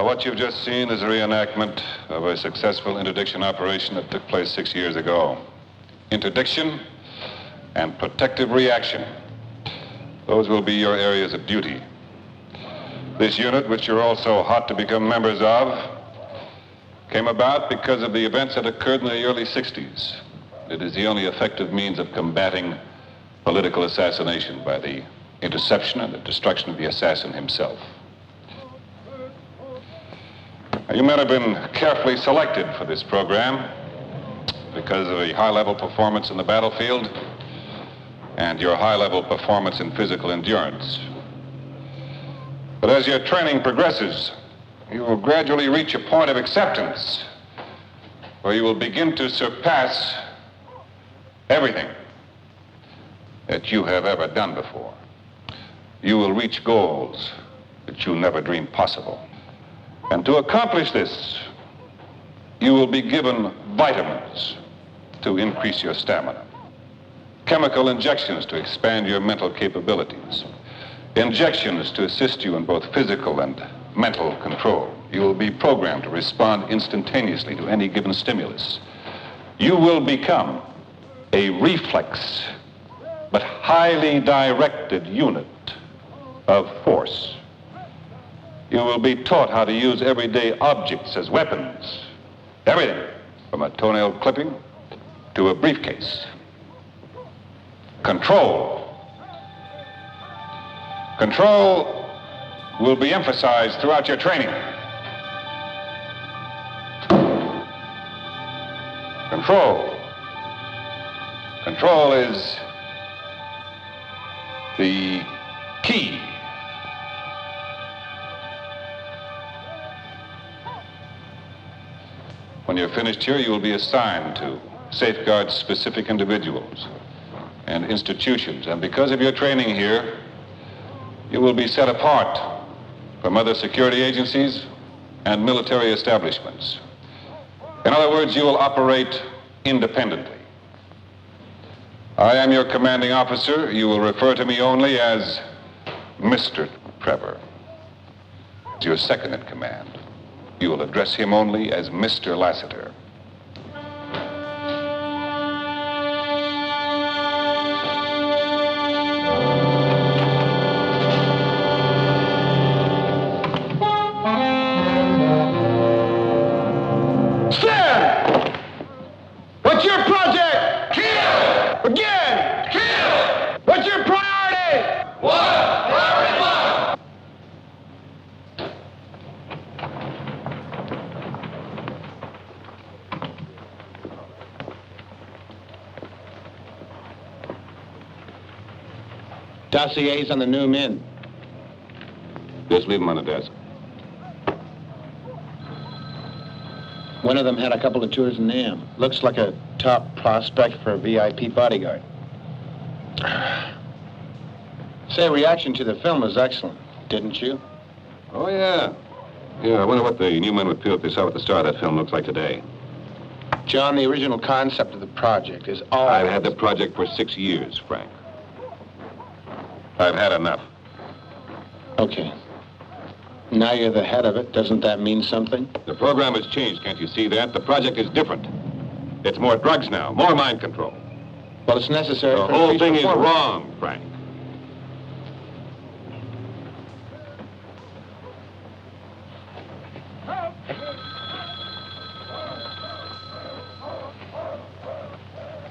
What you've just seen is a reenactment of a successful interdiction operation that took place 6 years ago. Interdiction and protective reaction. Those will be your areas of duty. This unit, which you're all so hot to become members of, came about because of the events that occurred in the early 60s. It is the only effective means of combating political assassination by the interception and the destruction of the assassin himself. You men have been carefully selected for this program because of a high-level performance in the battlefield and your high-level performance in physical endurance. But as your training progresses, you will gradually reach a point of acceptance where you will begin to surpass everything that you have ever done before. You will reach goals that you never dreamed possible. And to accomplish this, you will be given vitamins to increase your stamina, chemical injections to expand your mental capabilities, injections to assist you in both physical and mental control. You will be programmed to respond instantaneously to any given stimulus. You will become a reflex, but highly directed unit of force. You will be taught how to use everyday objects as weapons. Everything from a toenail clipping to a briefcase. Control. Control will be emphasized throughout your training. Control. Control is the key. When you're finished here, you will be assigned to safeguard specific individuals and institutions. And because of your training here, you will be set apart from other security agencies and military establishments. In other words, you will operate independently. I am your commanding officer. You will refer to me only as Mr. Trevor. Your second in command. You will address him only as Mr. Lassiter. Stand! What's your project? Kill! Again! Kill! What's your priority? Priority one! Dossiers on the new men. Just leave them on the desk. One of them had a couple of tours in NAM. Looks like a top prospect for a VIP bodyguard. Say, reaction to the film was excellent, didn't you? Oh, yeah. Yeah, I wonder what the new men with Peel they saw at the start of that film looks like today. John, the original concept of the project is all... I've had the project for 6 years, Frank. I've had enough. Okay. Now you're the head of it. Doesn't that mean something? The program has changed, can't you see that? The project is different. It's more drugs now, more mind control. Well, it's necessary The for whole thing is performance. wrong, Frank.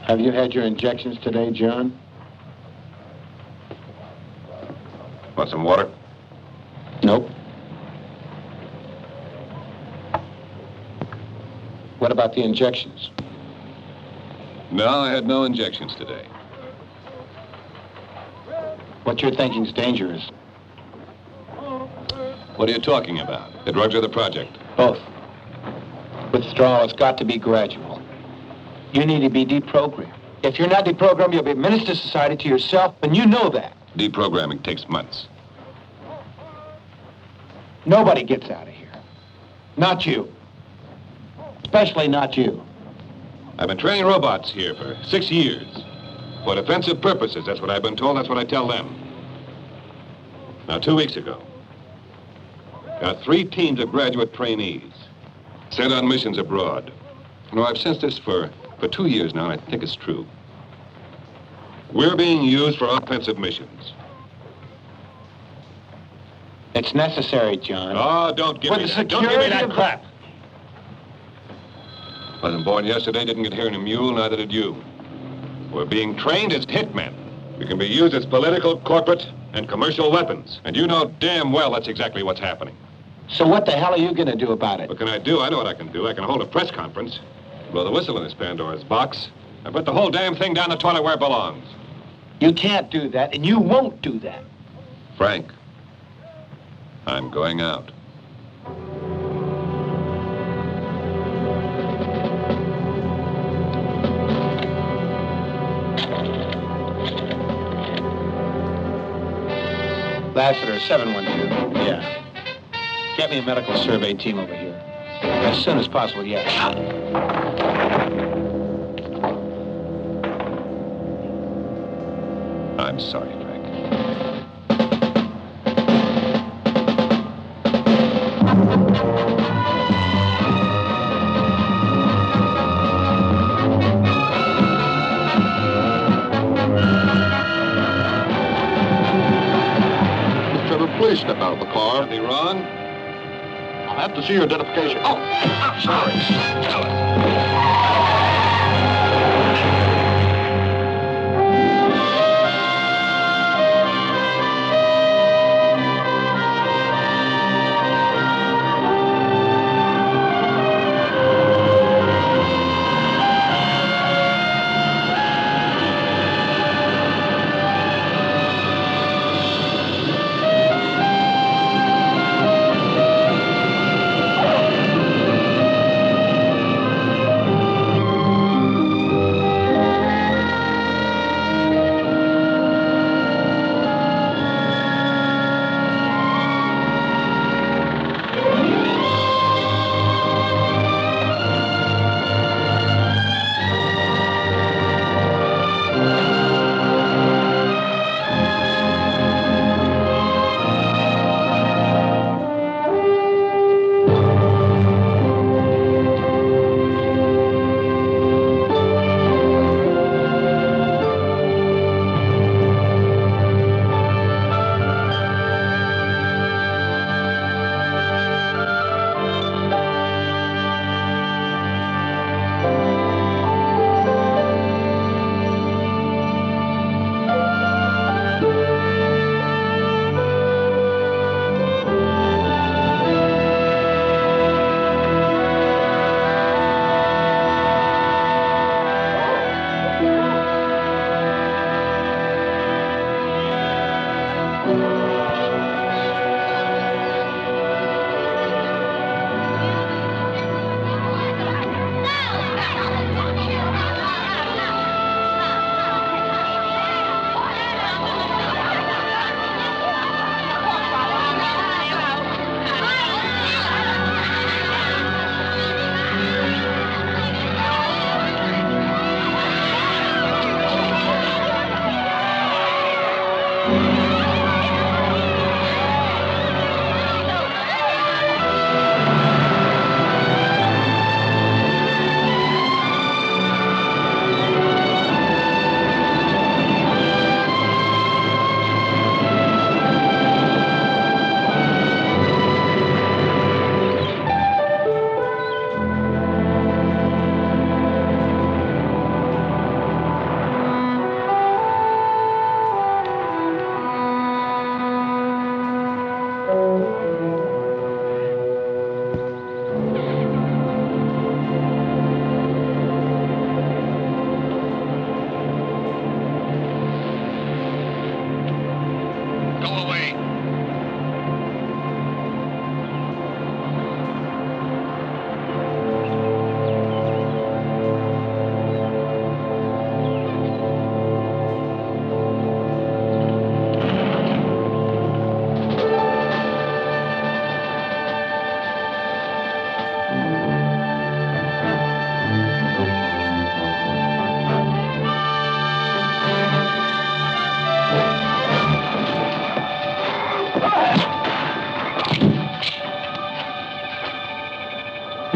Have you had your injections today, John? Want some water? Nope. What about the injections? No, I had no injections today. What you're thinking's dangerous. What are you talking about? The drugs or the project? Both. Withdrawal has got to be gradual. You need to be deprogrammed. If you're not deprogrammed, you'll be a menace to society, to yourself, and you know that. Deprogramming takes months. Nobody gets out of here. Not you. Especially not you. I've been training robots here for 6 years. For defensive purposes, that's what I've been told, that's what I tell them. Now, 2 weeks ago, Got 3 teams of graduate trainees sent on missions abroad. You know, I've sensed this for 2 years now, and I think it's true. We're being used for offensive missions. It's necessary, John. Oh, don't give me that. Don't give me that crap. Wasn't born yesterday, didn't get here in a mule, neither did you. We're being trained as hitmen. We can be used as political, corporate, and commercial weapons. And you know damn well that's exactly what's happening. So what the hell are you going to do about it? What can I do? I know what I can do. I can hold a press conference, blow the whistle in this Pandora's box, and put the whole damn thing down the toilet where it belongs. You can't do that, and you won't do that. Frank, I'm going out. Lassiter, 712. Yeah. Get me a medical survey team over here. As soon as possible, yeah. I'm sorry, Frank. Please step out of the car. Something wrong? I'll have to see your identification. Oh, sorry. Tell us.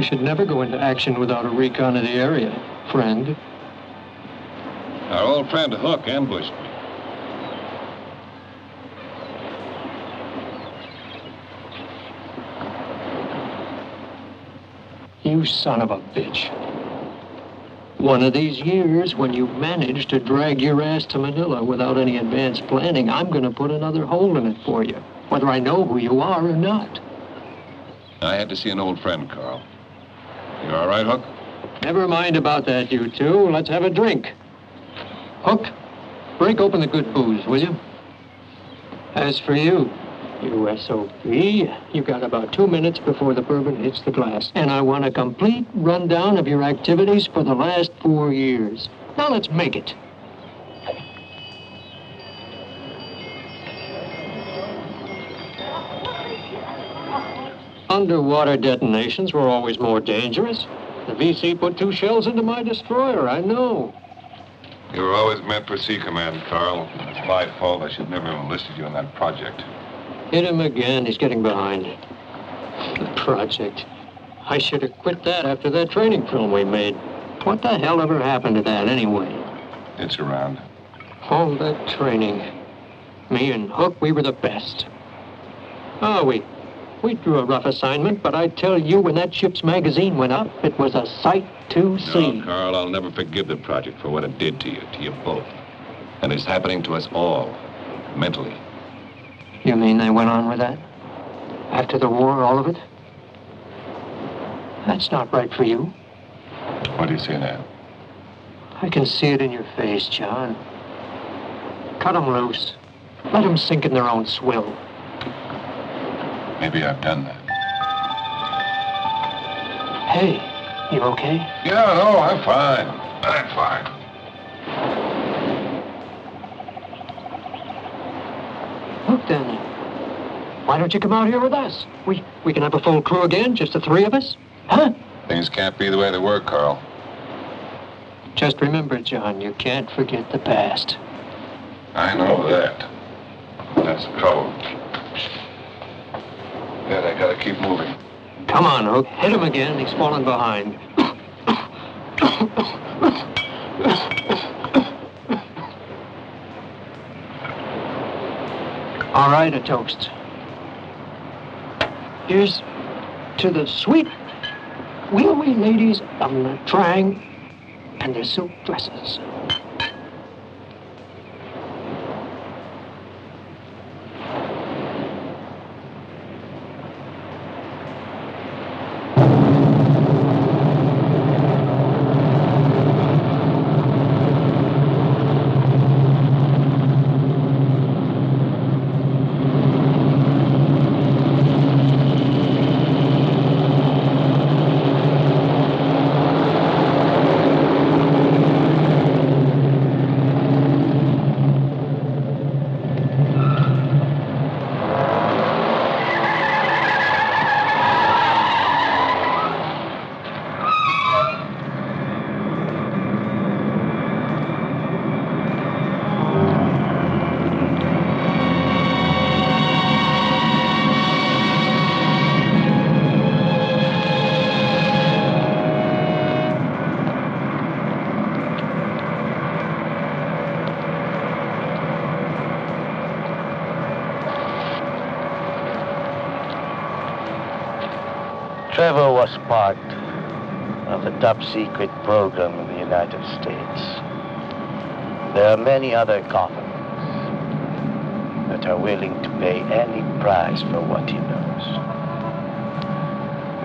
should never go into action without a recon of the area, friend. Our old friend Hook ambushed me. You son of a bitch. One of these years, when you manage to drag your ass to Manila without any advanced planning, I'm going to put another hole in it for you, whether I know who you are or not. I had to see an old friend, Carl. You all right, Hook? Never mind about that, you two. Let's have a drink. Hook, break open the good booze, will you? As for you, you SOB, you got about 2 minutes before the bourbon hits the glass. And I want a complete rundown of your activities for the last 4 years. Now let's make it. Underwater detonations were always more dangerous. The VC put 2 shells into my destroyer, I know. You were always meant for Sea Command, Carl. It's my fault. I should never have enlisted you in that project. Hit him again. He's getting behind. The project. I should have quit that after that training film we made. What the hell ever happened to that anyway? It's around. All that training. Me and Hook, we were the best. Oh, we drew a rough assignment, but I tell you, when that ship's magazine went up, it was a sight to see. No, Carl, I'll never forgive the project for what it did to you both. And it's happening to us all, mentally. You mean they went on with that? After the war, all of it? That's not right for you. What do you see now? I can see it in your face, John. Cut them loose. Let them sink in their own swill. Maybe I've done that. Hey, you okay? Yeah, no, I'm fine. I'm fine. Look, then. Why don't you come out here with us? We can have a full crew again, just the 3 of us. Huh? Things can't be the way they were, Carl. Just remember, John, you can't forget the past. I know that. That's the trouble. Yet I gotta keep moving. Come on, Hook. Hit him again. He's falling behind. All right, a toast. Here's to the sweet, willowy ladies of Nha Trang and their silk dresses. Trevor was part of a top-secret program in the United States. There are many other governments that are willing to pay any price for what he knows.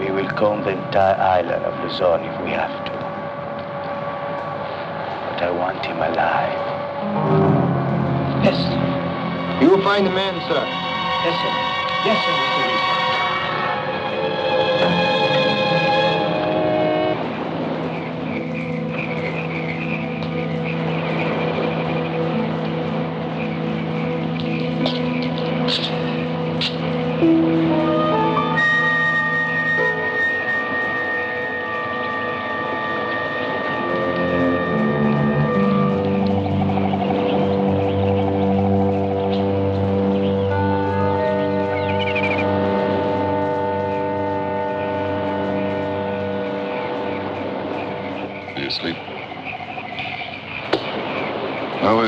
We will comb the entire island of Luzon if we have to. But I want him alive. Yes. You will find the man, sir. Yes, sir. Yes, sir, Mr. Lee.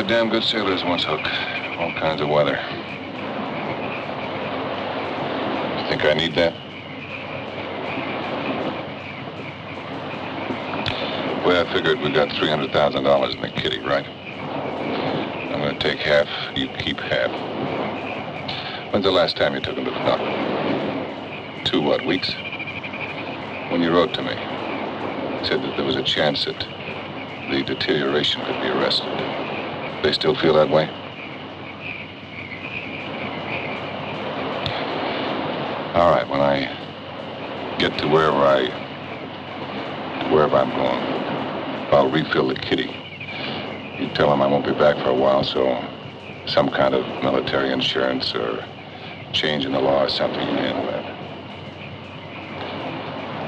damn good sailors once, Hook. All kinds of weather. You think I need that? The way I figured, we got $300,000 in the kitty, right? I'm gonna take half, you keep half. When's the last time you took him to the doctor? 2 weeks? When you wrote to me, said that there was a chance that the deterioration could be arrested. They still feel that way? All right, when I get to wherever I'm going, I'll refill the kitty. You tell them I won't be back for a while, so some kind of military insurance or change in the law or something, you handle that.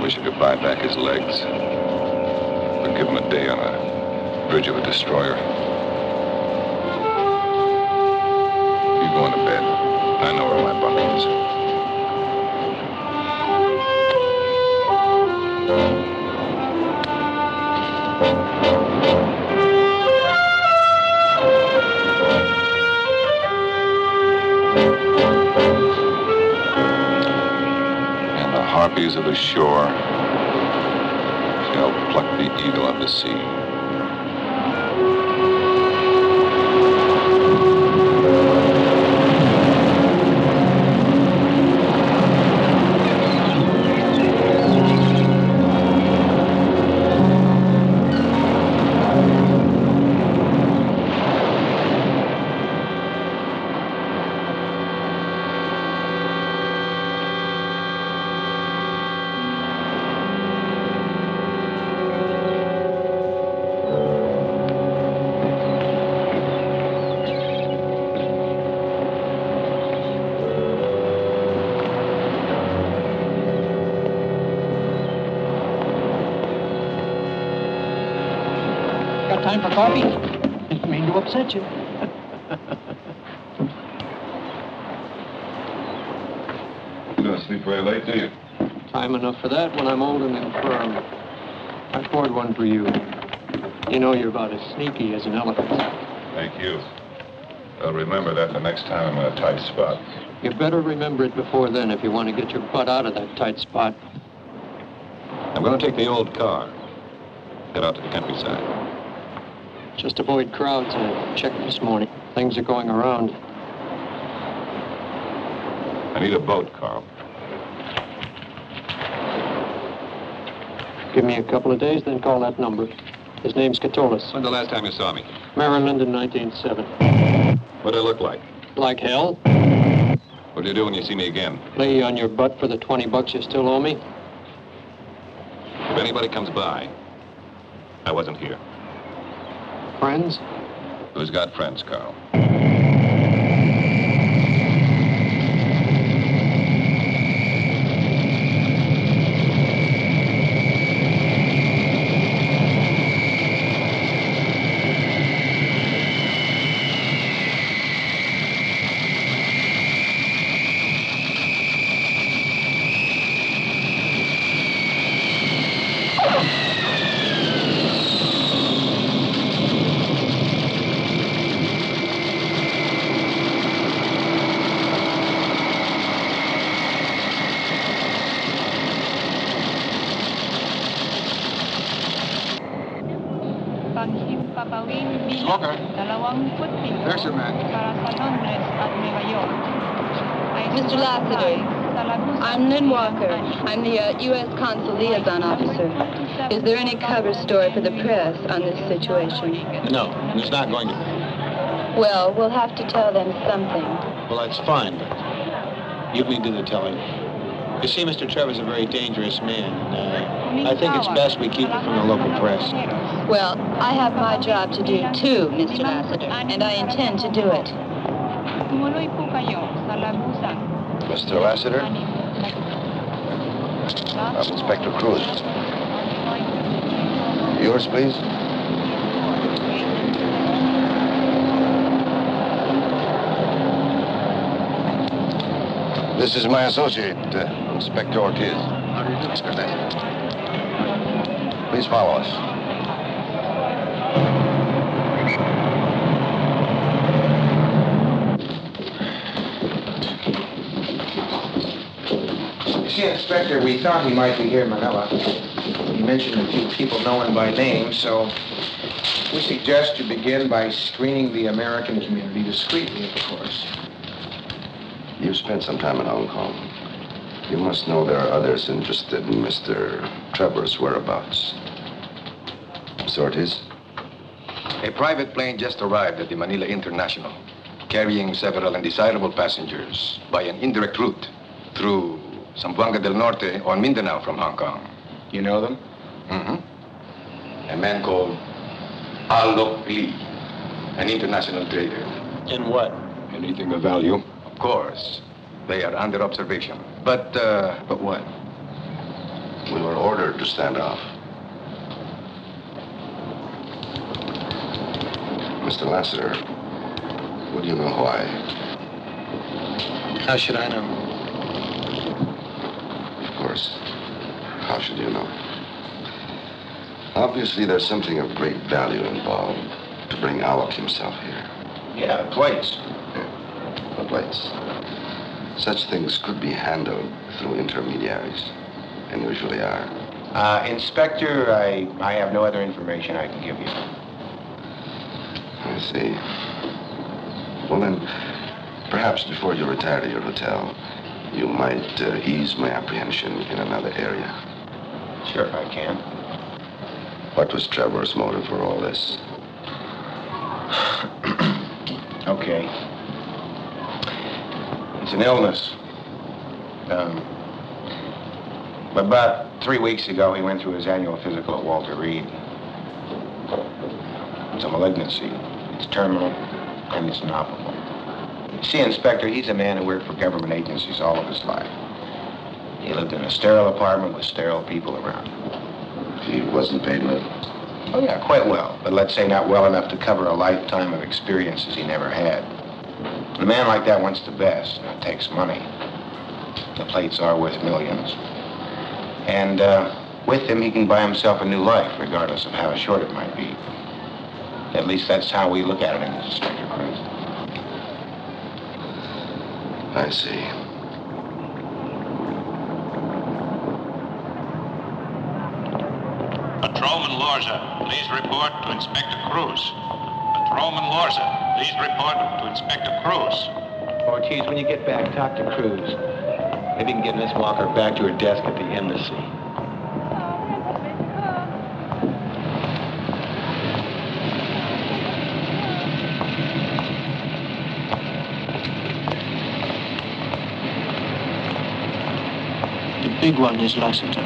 Wish I could buy back his legs. Or give him a day on a bridge of a destroyer. You going to bed. I know where my bunk is. And the harpies of the shore shall pluck the eagle of the sea. Got time for coffee? Didn't mean to upset you. You don't sleep very late, do you? Time enough for that when I'm old and infirm. I poured one for you. You know you're about as sneaky as an elephant. Thank you. I'll remember that the next time I'm in a tight spot. You better remember it before then if you want to get your butt out of that tight spot. I'm going to take the old car. Head out to the countryside. Just avoid crowds. I checked this morning. Things are going around. I need a boat, Carl. Give me a couple of days, then call that number. His name's Catullus. When's the last time you saw me? Maryland in 1907. What'd I look like? Like hell? What'll you do when you see me again? Lay you on your butt for the $20 you still owe me? If anybody comes by, I wasn't here. Friends? Who's got friends, Carl? Smoker. There's your man. Mr. Lassiter, I'm Lynn Walker. I'm the U.S. Consul Liaison Officer. Is there any cover story for the press on this situation? No, there's not going to be. Well, we'll have to tell them something. Well, that's fine, but you need to do the telling. You see, Mr. Trevor's a very dangerous man. I think it's best we keep it from the local press. Well, I have my job to do too, Mr. Lassiter, and I intend to do it. Mr. Lassiter? I'm Inspector Cruz. Yours, please? This is my associate, Inspector Ortiz. How do you do, Inspector? Please follow us. See, Inspector, we thought he might be here in Manila. He mentioned a few people known by name, so we suggest you begin by screening the American community discreetly, of course. You've spent some time in Hong Kong. You must know there are others interested in Mr. Trevor's whereabouts. So it is? A private plane just arrived at the Manila International, carrying several undesirable passengers by an indirect route through Zamboanga del Norte on Mindanao from Hong Kong. You know them? Mm-hmm. A man called Alok Lee, an international trader. In what? Anything of value? Of course. They are under observation. But what? We were ordered to stand off. Mr. Lassiter, would you know why? How should I know? Of course. How should you know? Obviously, there's something of great value involved to bring Alok himself here. Yeah, the plates. The plates. Such things could be handled through intermediaries, and usually are. Inspector, I have no other information I can give you. I see. Well, then, perhaps before you retire to your hotel, you might ease my apprehension in another area. Sure, I can. What was Trevor's motive for all this? Okay. It's an illness. About 3 weeks ago, he went through his annual physical at Walter Reed. It's a malignancy. It's terminal, and it's inoperable. See, Inspector, he's a man who worked for government agencies all of his life. He lived in a sterile apartment with sterile people around him. He wasn't paid well. Oh, yeah, quite well. But let's say not well enough to cover a lifetime of experiences he never had. A man like that wants the best, and it takes money. The plates are worth millions. And with them, he can buy himself a new life, regardless of how short it might be. At least that's how we look at it in Inspector Cruz. I see. Patrolman Lorza, please report to Inspector Cruz. Patrolman Lorza, please report to Inspector Cruz. Ortiz, when you get back, talk to Cruz. Maybe you can get Miss Walker back to her desk at the embassy. The big one is Lassiter.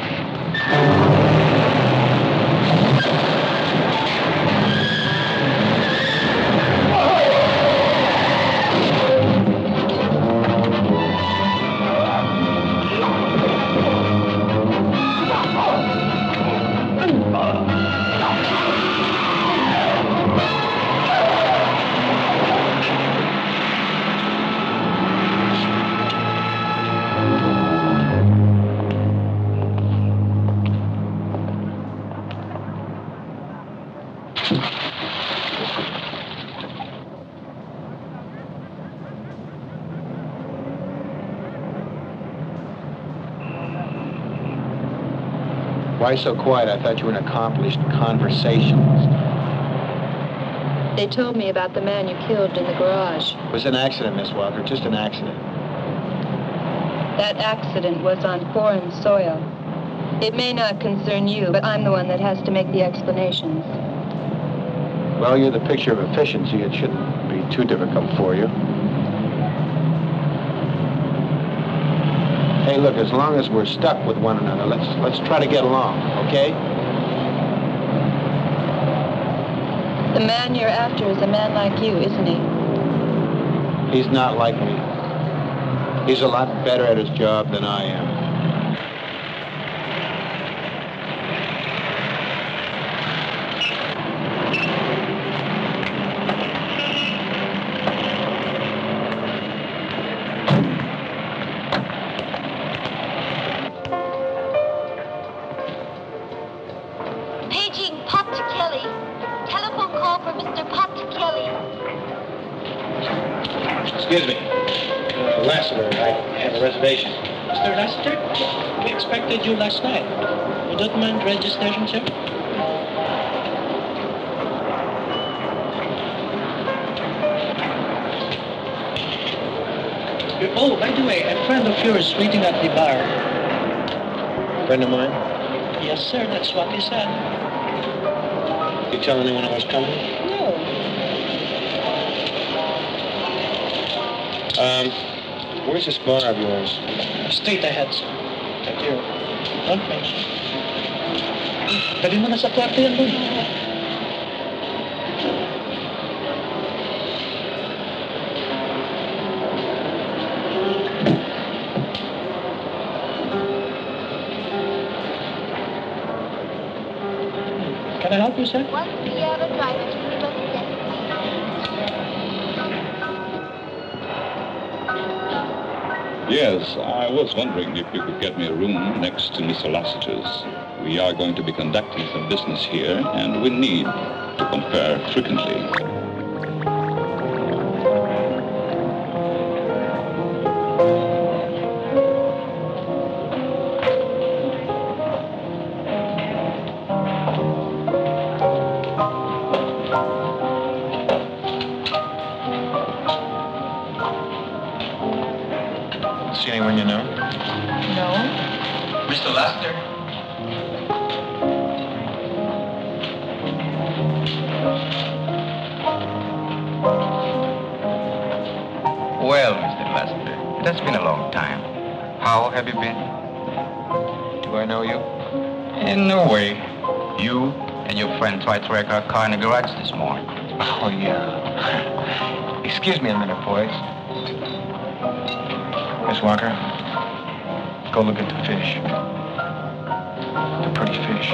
Why so quiet? I thought you were an accomplished conversationalist. They told me about the man you killed in the garage. It was an accident, Miss Walker, just an accident. That accident was on foreign soil. It may not concern you, but I'm the one that has to make the explanations. Well, you're the picture of efficiency. It shouldn't be too difficult for you. Hey, look, as long as we're stuck with one another, let's try to get along, okay? The man you're after is a man like you, isn't he? He's not like me. He's a lot better at his job than I am. Paging Poptichelli. Telephone call for Mr. Poptichelli. Excuse me. Lassiter, I have a reservation. Mr. Lassiter, we expected you last night. You don't mind registration, sir? Oh, by the way, a friend of yours waiting at the bar. Friend of mine? Yes, sir, that's what he said. You tell anyone I was coming? No. Where's this bar of yours? Straight ahead, sir. Thank you. Don't mention. Dali mo na sa kwarto yan, boy. Can I help you, sir? Once we have a driver to give us a destination. Yes, I was wondering if you could get me a room next to Mr. Lassiter's. We are going to be conducting some business here, and we need to confer frequently. See anyone you know? No? Mr. Lassiter? Well, Mr. Lassiter, it has been a long time. How have you been? Do I know you? In a way. You and your friend tried to wreck our car in the garage this morning. Oh, yeah. Excuse me a minute, boys. Miss Walker, go look at the fish. The pretty fish.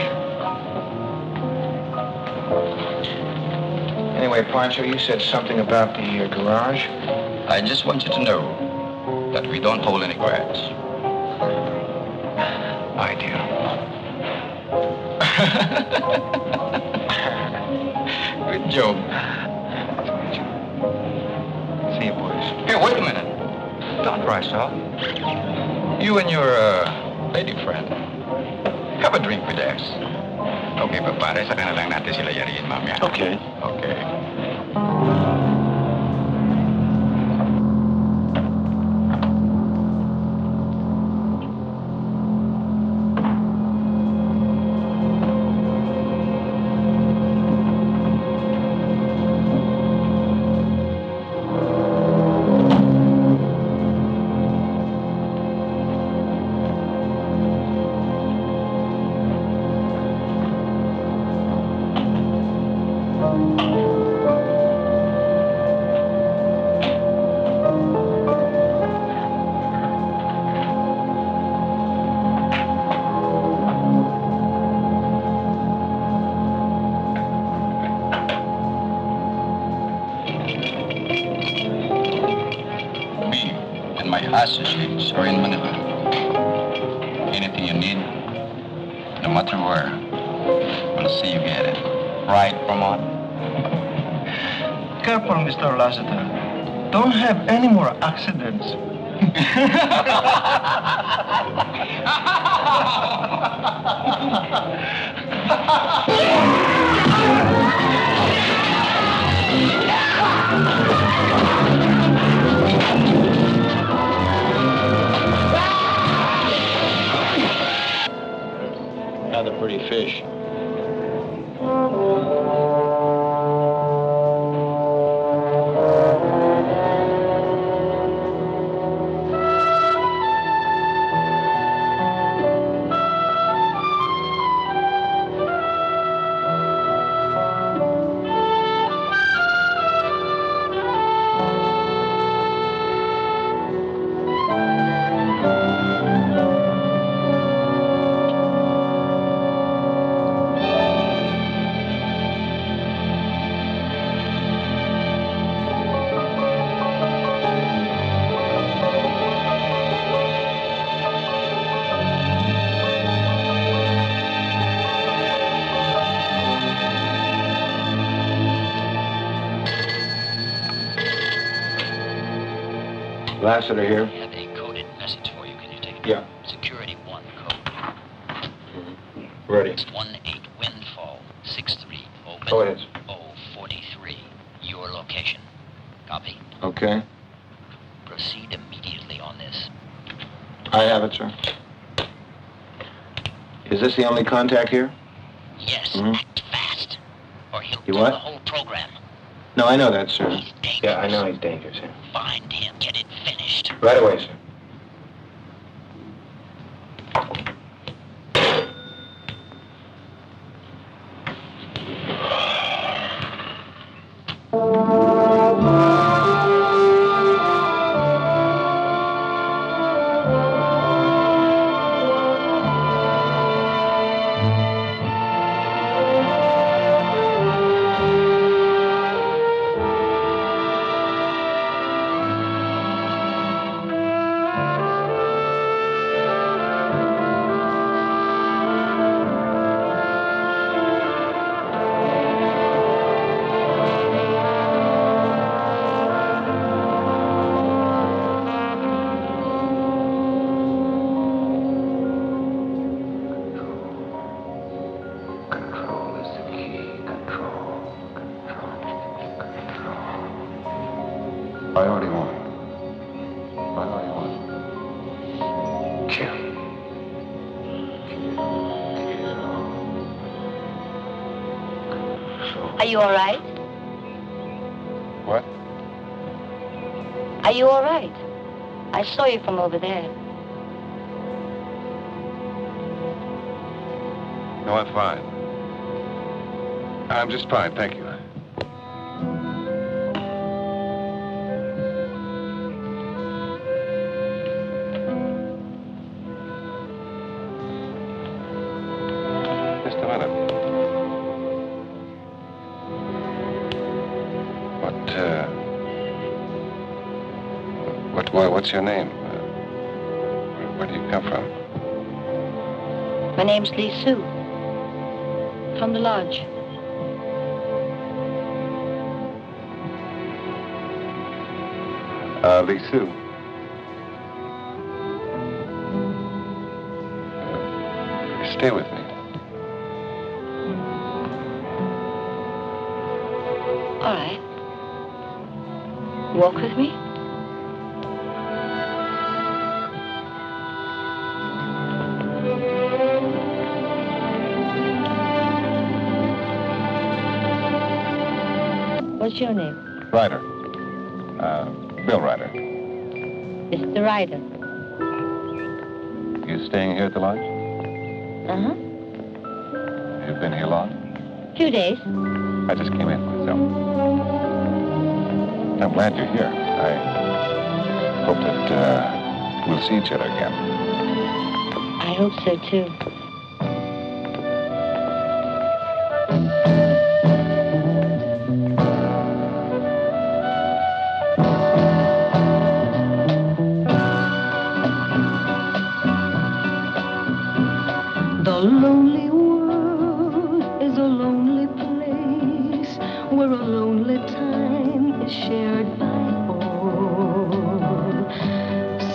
Anyway, Pancho, you said something about the garage. I just want you to know that we don't hold any grudge. I do. Good joke. See you, boys. Here, wait a minute. Don't rush, huh? You and your lady friend, have a drink with us. Okay, papare, saka na lang natin sila yariin mamaya. Okay. Okay. My associates are in Manila. Anything you need, no matter where, we'll see you get it. Right, Vermont? Careful, Mr. Lassiter. Don't have any more accidents. Another pretty fish. Lassiter here. I have a coded message for you. Can you take it? Yeah. Security 1 code. Ready. 18 Windfall 63 open. Go ahead. 043. Your location. Copy. Okay. Proceed immediately on this. I have it, sir. Is this the only contact here? Yes. Mm-hmm. Act fast, or he'll You do what? the whole program. No, I know that, sir. He's dangerous. Yeah, I know he's dangerous, sir. Find him. Get it finished. Right away, sir. Priority 1. Priority 1. Kill. Are you all right? What? Are you all right? I saw you from over there. No, I'm fine. I'm just fine, thank you. Just a minute. What's your name? Where do you come from? My name's Lee Sue. From the lodge. Lee Sue. Stay with me. All right. Walk with me? What's your name? Ryder. Bill Ryder. Mr. Ryder. You staying here at the lodge? Uh-huh. You've been here long? 2 days. I just came in myself. I'm glad you're here. I hope that we'll see each other again. I hope so, too. The lonely world is a lonely place where a lonely time is shared by all.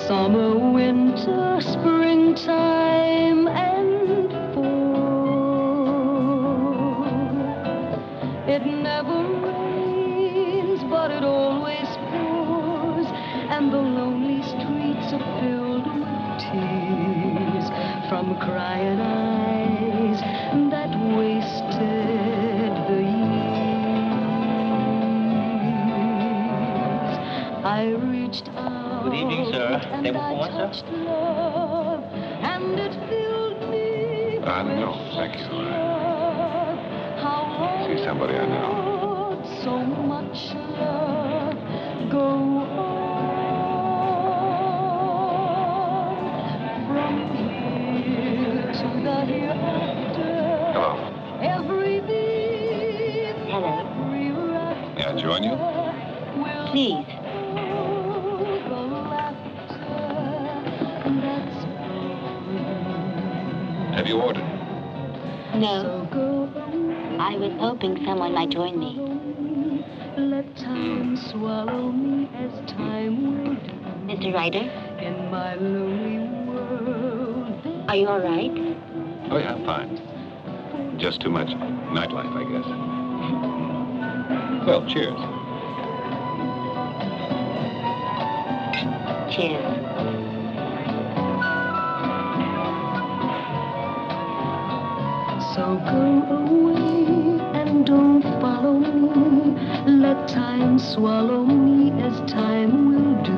Summer, winter, springtime, and fall. It never rains, but it always pours, and the lonely streets are filled with tears from crying eyes that wasted the years. I reached out. Good evening, sir. And Table I for one, sir? touched love, and it filled me. No, thank you. How See somebody I know. so much love go on from here to the hereafter. Hello. Every beat, Hello. every rapture May I join you? will Please. hold the laughter that's gone. Have you ordered? No. So go I was hoping someone might join me. let time swallow me as time will do. Mr. Ryder? In my lonely world. Are you all right? Oh, yeah, fine. Just too much nightlife, I guess. Well, cheers. Cheers. So go away and don't follow me. Let time swallow me as time will do.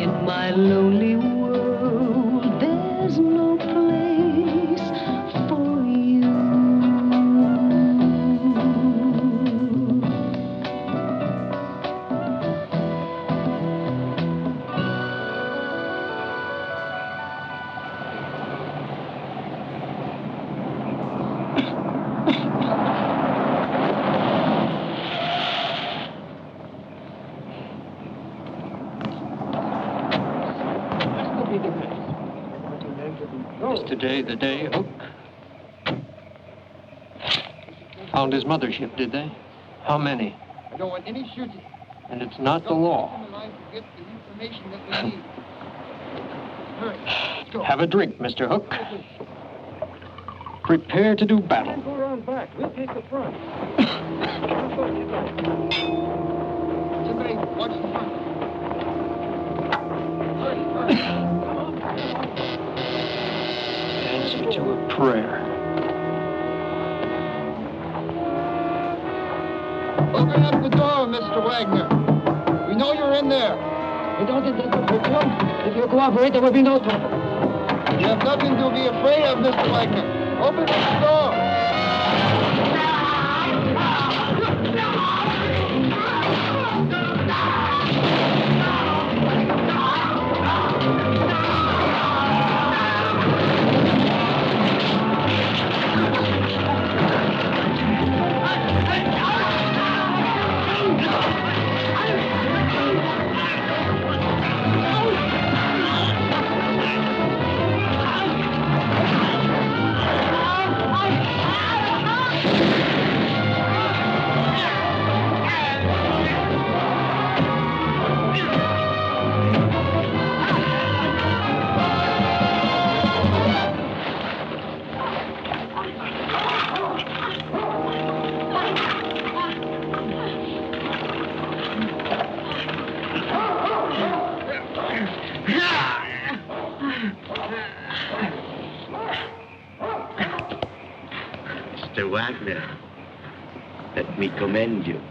In my lonely world, there's no place for you. Yesterday, the day, Hook. Found his mothership, did they? How many? I don't want any shooting. And it's not the law. Get the information that we need. Hurry, let's go. Have a drink, Mr. Hook. Prepare to do battle. Go around back. We'll take the front. Somebody watch the front. Hurry, hurry. Answer to a prayer. Open up the door, Mr. Wagner. We know you're in there. We don't intend to hurt you. If you cooperate, there will be no trouble. You have nothing to be afraid of, Mr. Wagner. Open up the door. Mr. Wagner, let me commend you.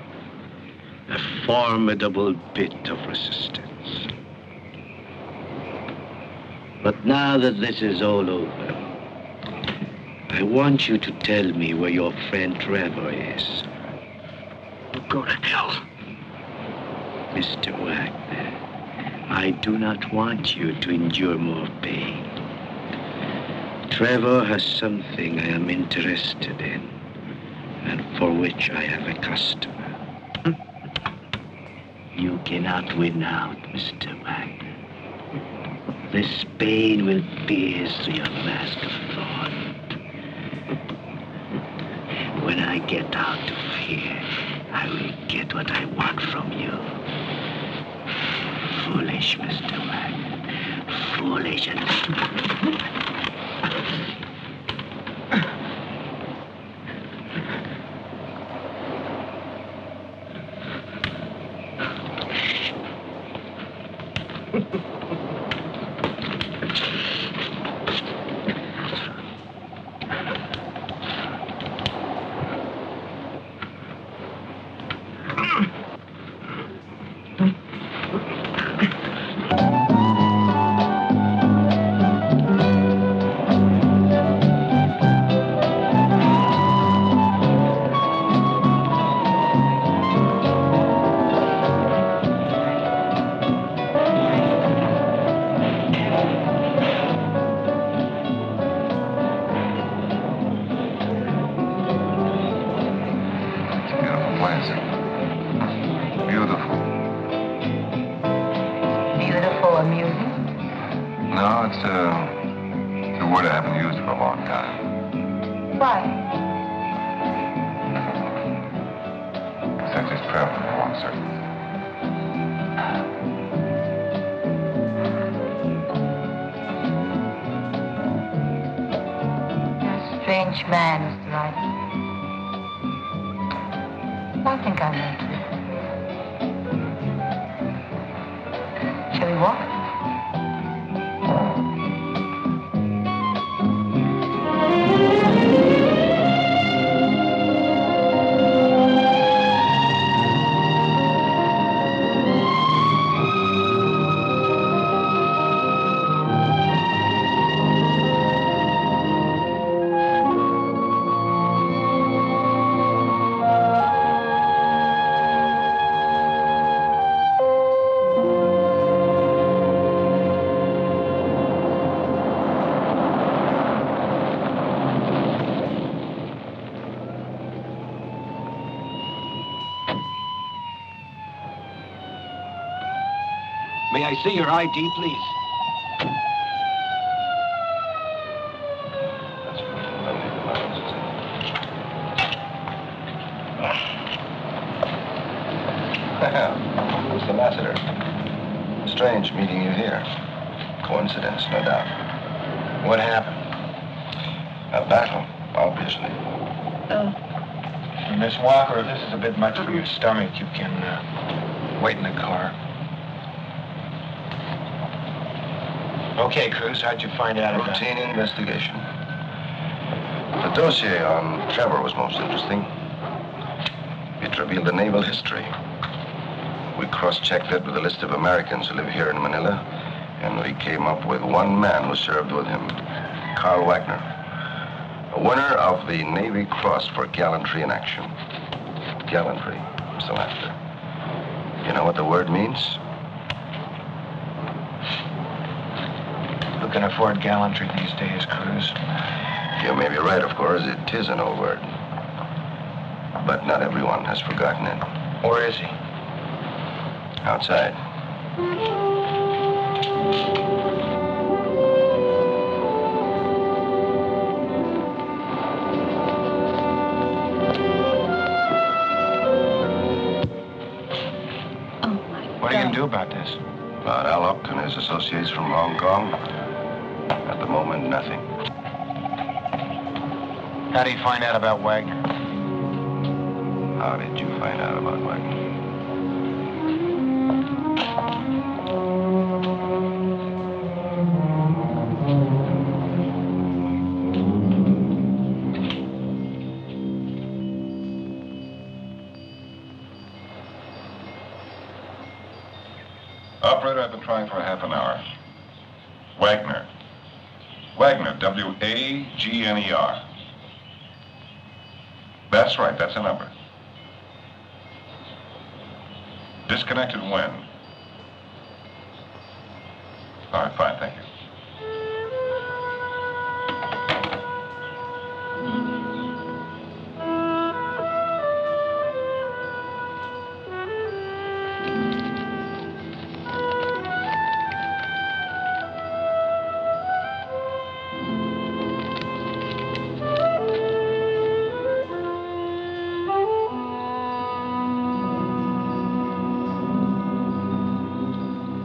A formidable bit of resistance. But now that this is all over, I want you to tell me where your friend Trevor is. Go to hell. Mr. Wagner, I do not want you to endure more pain. Trevor has something I am interested in, and for which I have a customer. You cannot win out, Mr. Wagner. This pain will pierce through your mask of thorn. When I get out of here, I will get what I want from you. Foolish, Mr. Wagner. Foolish and... strange man, Mr. Ryder. I think I know too. Shall we walk? May I see your ID, please? Mr. Lassiter. Strange meeting you here. Coincidence, no doubt. What happened? A battle, obviously. Miss Walker, if this is a bit much for your stomach, you can wait in the car. Okay, Cruz, how'd you find out about it? Routine investigation. The dossier on Trevor was most interesting. It revealed the naval history. We cross-checked it with a list of Americans who live here in Manila, and we came up with one man who served with him, Carl Wagner, a winner of the Navy Cross for gallantry in action. Gallantry, Mr. Lassiter. You know what the word means? Who can afford gallantry these days, Cruz? You may be right, of course. It is an old word. But not everyone has forgotten it. Where is he? Outside. What are you going to do about this? About Alok and his associates from Hong Kong? At the moment, nothing. How do you find out about Wagner? How did you find out about Wagner? Operator, I've been trying for half an hour. Wagner. Wagner, W-A-G-N-E-R. That's right, that's the number. Disconnected when? All right, fine, thank you.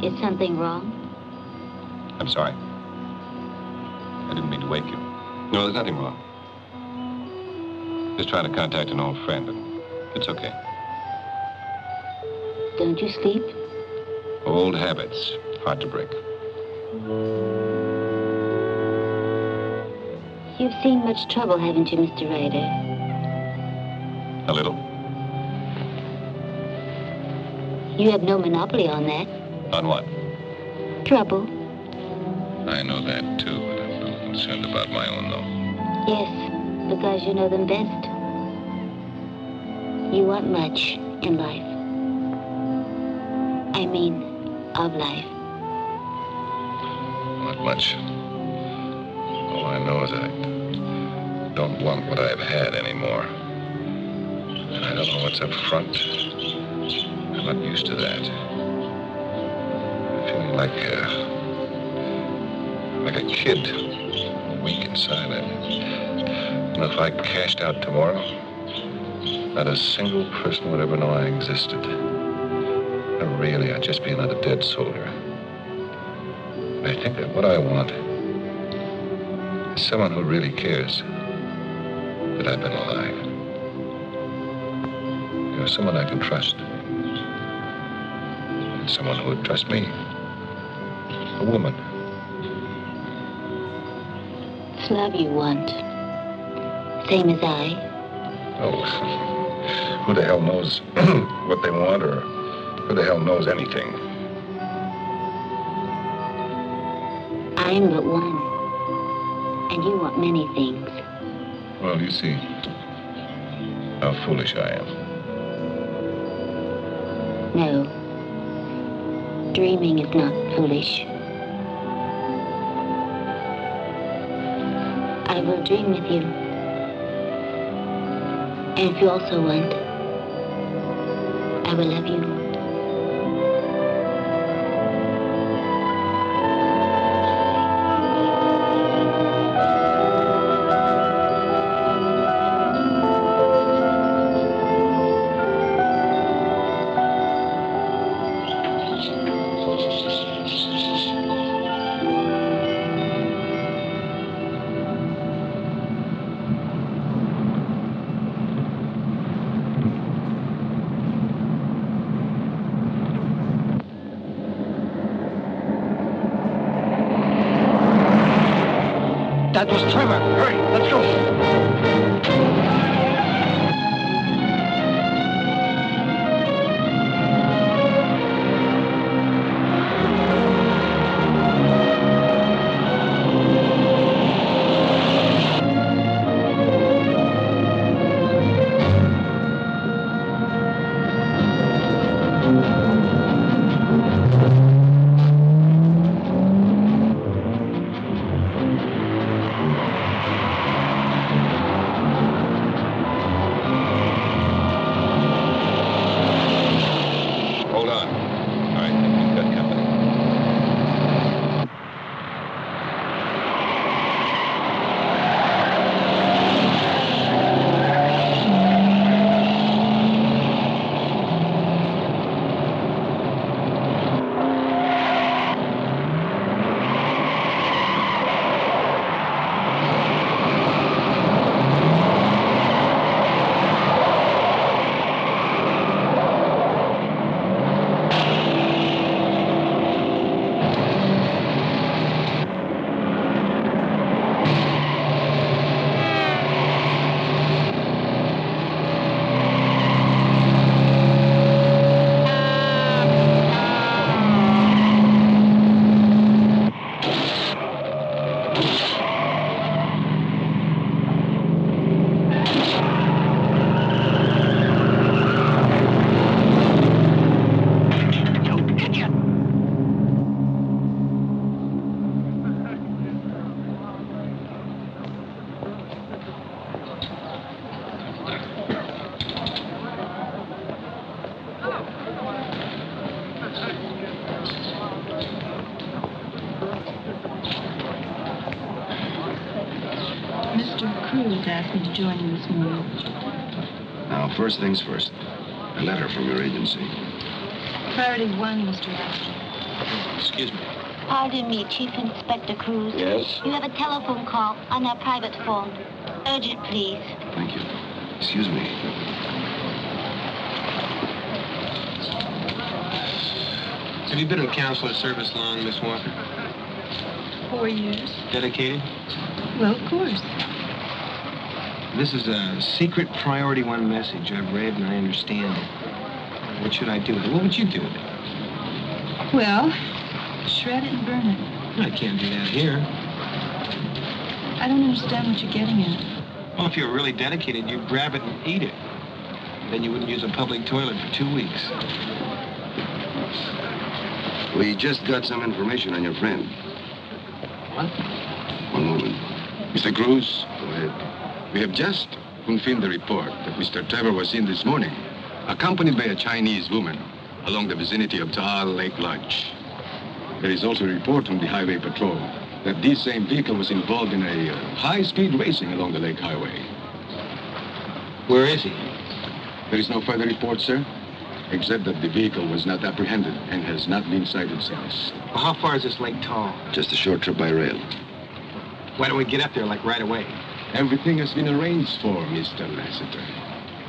Is something wrong? I'm sorry. I didn't mean to wake you. No, there's nothing wrong. Just trying to contact an old friend, and it's okay. Don't you sleep? Old habits, hard to break. You've seen much trouble, haven't you, Mr. Ryder? A little. You have no monopoly on that. On what? Trouble. I know that, too, but I'm a little concerned about my own, though. Yes, because you know them best. You want much in life. I mean, of life. Not much. All I know is I don't want what I've had anymore. And I don't know what's up front. I'm not used to that. I'm feeling like a kid, weak inside. And if I cashed out tomorrow, not a single person would ever know I existed. And really, I'd just be another dead soldier. I think that what I want is someone who really cares. that I've been alive. You're someone I can trust. And someone who would trust me. A woman. It's love you want. Same as I. Oh, who the hell knows what they want, or who the hell knows anything? I'm but one. And you want many things. Well, you see how foolish I am. No. Dreaming is not foolish. I will dream with you. And if you also want, I will love you. That was Trevor. Hurry, let's go. Mr. Cruz asked me to join you this morning. Now, first things first. A letter from your agency. Priority 1, Mr. Astor. Excuse me. Pardon me, Chief Inspector Cruz. Yes? You have a telephone call on our private phone. Urgent, please. Thank you. Excuse me. Have you been in consular service long, Miss Walker? 4 years. Dedicated? Well, of course. This is a secret priority 1 message I've read and I understand it. What should I do with it? What would you do with it? Well, shred it and burn it. I can't do that here. I don't understand what you're getting at. Well, if you were really dedicated, you'd grab it and eat it. Then you wouldn't use a public toilet for 2 weeks. We just got some information on your friend. What? One moment. Mr. Cruz? Go ahead. We have just confirmed the report that Mr. Trevor was seen this morning, accompanied by a Chinese woman along the vicinity of Taal Lake Lodge. There is also a report from the Highway Patrol that this same vehicle was involved in a high-speed racing along the Lake Highway. Where is he? There is no further report, sir, except that the vehicle was not apprehended and has not been sighted since. Well, how far is this Lake Taal? Just a short trip by rail. Why don't we get up there, like, right away? Everything has been arranged for, Mr. Lassiter.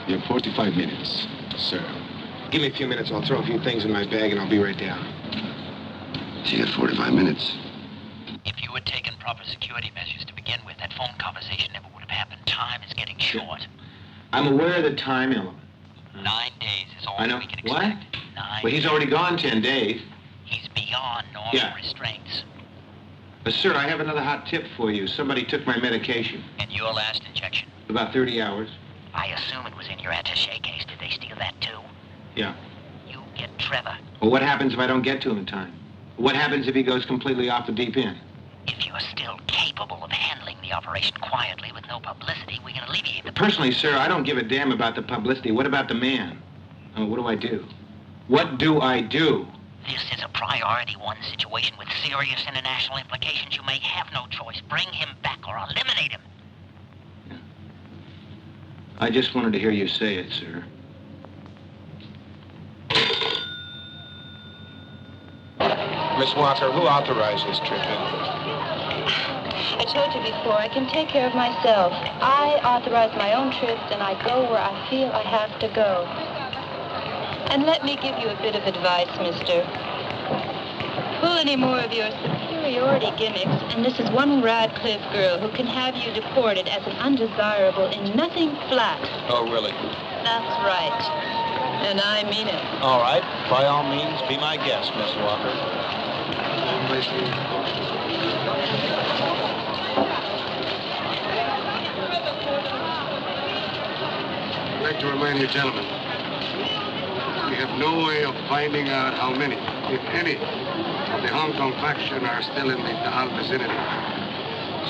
You have 45 minutes, sir. Give me a few minutes. I'll throw a few things in my bag and I'll be right down. You got 45 minutes. If you had taken proper security measures to begin with, that phone conversation never would have happened. Time is getting short. I'm aware of the time element. 9 days is all I know. we can What? expect. 9 Well, he's already gone 10 days. He's beyond normal restraints. But, sir, I have another hot tip for you. Somebody took my medication. And your last injection? About 30 hours. I assume it was in your attaché case. Did they steal that too? Yeah. You get Trevor. Well, what happens if I don't get to him in time? What happens if he goes completely off the deep end? If you're still capable of handling the operation quietly with no publicity, we can alleviate the... Personally, sir, I don't give a damn about the publicity. What about the man? What do I do? What do I do? This is a priority 1 situation with serious international implications. You may have no choice. Bring him back or eliminate him. I just wanted to hear you say it, sir. Miss Walker, who authorized this trip in? I told you before, I can take care of myself. I authorize my own trips, and I go where I feel I have to go. And let me give you a bit of advice, mister. Pull any more of your superiority gimmicks, and this is one Radcliffe girl who can have you deported as an undesirable in nothing flat. Oh, really? That's right. And I mean it. All right. By all means, be my guest, Miss Walker. I'd like to remind you, gentlemen, we have no way of finding out how many, if any, of the Hong Kong faction are still in the Taal vicinity.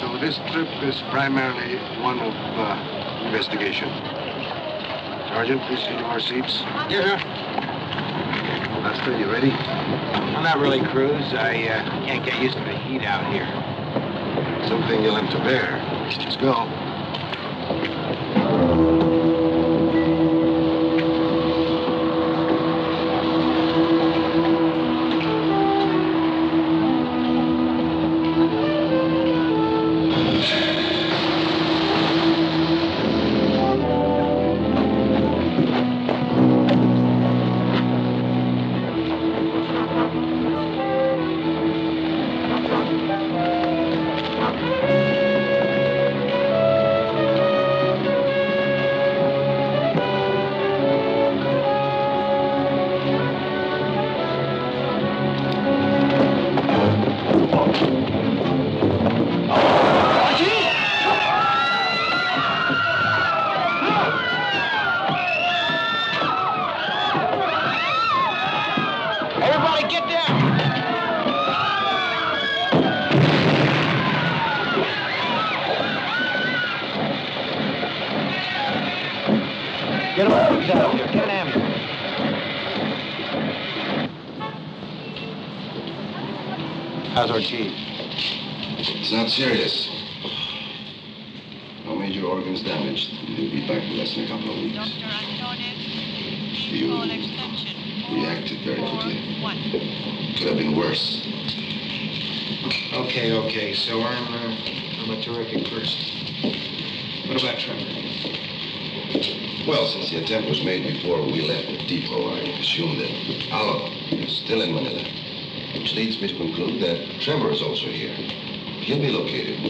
So this trip is primarily one of investigation. Sergeant, please see to our seats. Yeah. Lester, you ready? I'm not really, Cruz. I can't get used to the heat out here. Something you'll have to bear. Let's go. Get him out of here. Get an ambulance. How's Ortiz? It's not serious. No major organs damaged. He'll be back in less than a couple of weeks. You reacted very quickly. Could have been worse. Okay. So I'm a terrific person. What about Trevor? Well, since the attempt was made before we left the depot, I assume that Olive is still in Manila. Which leads me to conclude that Trevor is also here. He'll be located.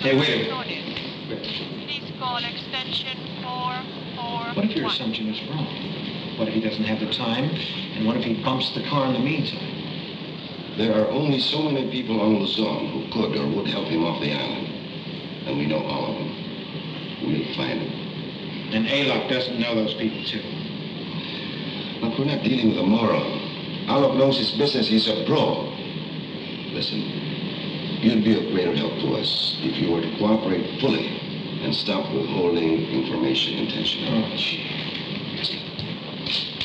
Hey, wait a minute. Please call extension 441. What if your assumption is wrong? What if he doesn't have the time? And what if he bumps the car in the meantime? There are only so many people on Luzon who could or would help him off the island. And we know all of them. We'll find them. And Alok doesn't know those people, too. Look, we're not dealing with a moron. Alok knows his business. He's a pro. Listen, you'd be of greater help to us if you were to cooperate fully and stop withholding information intentionally. Oh, gee.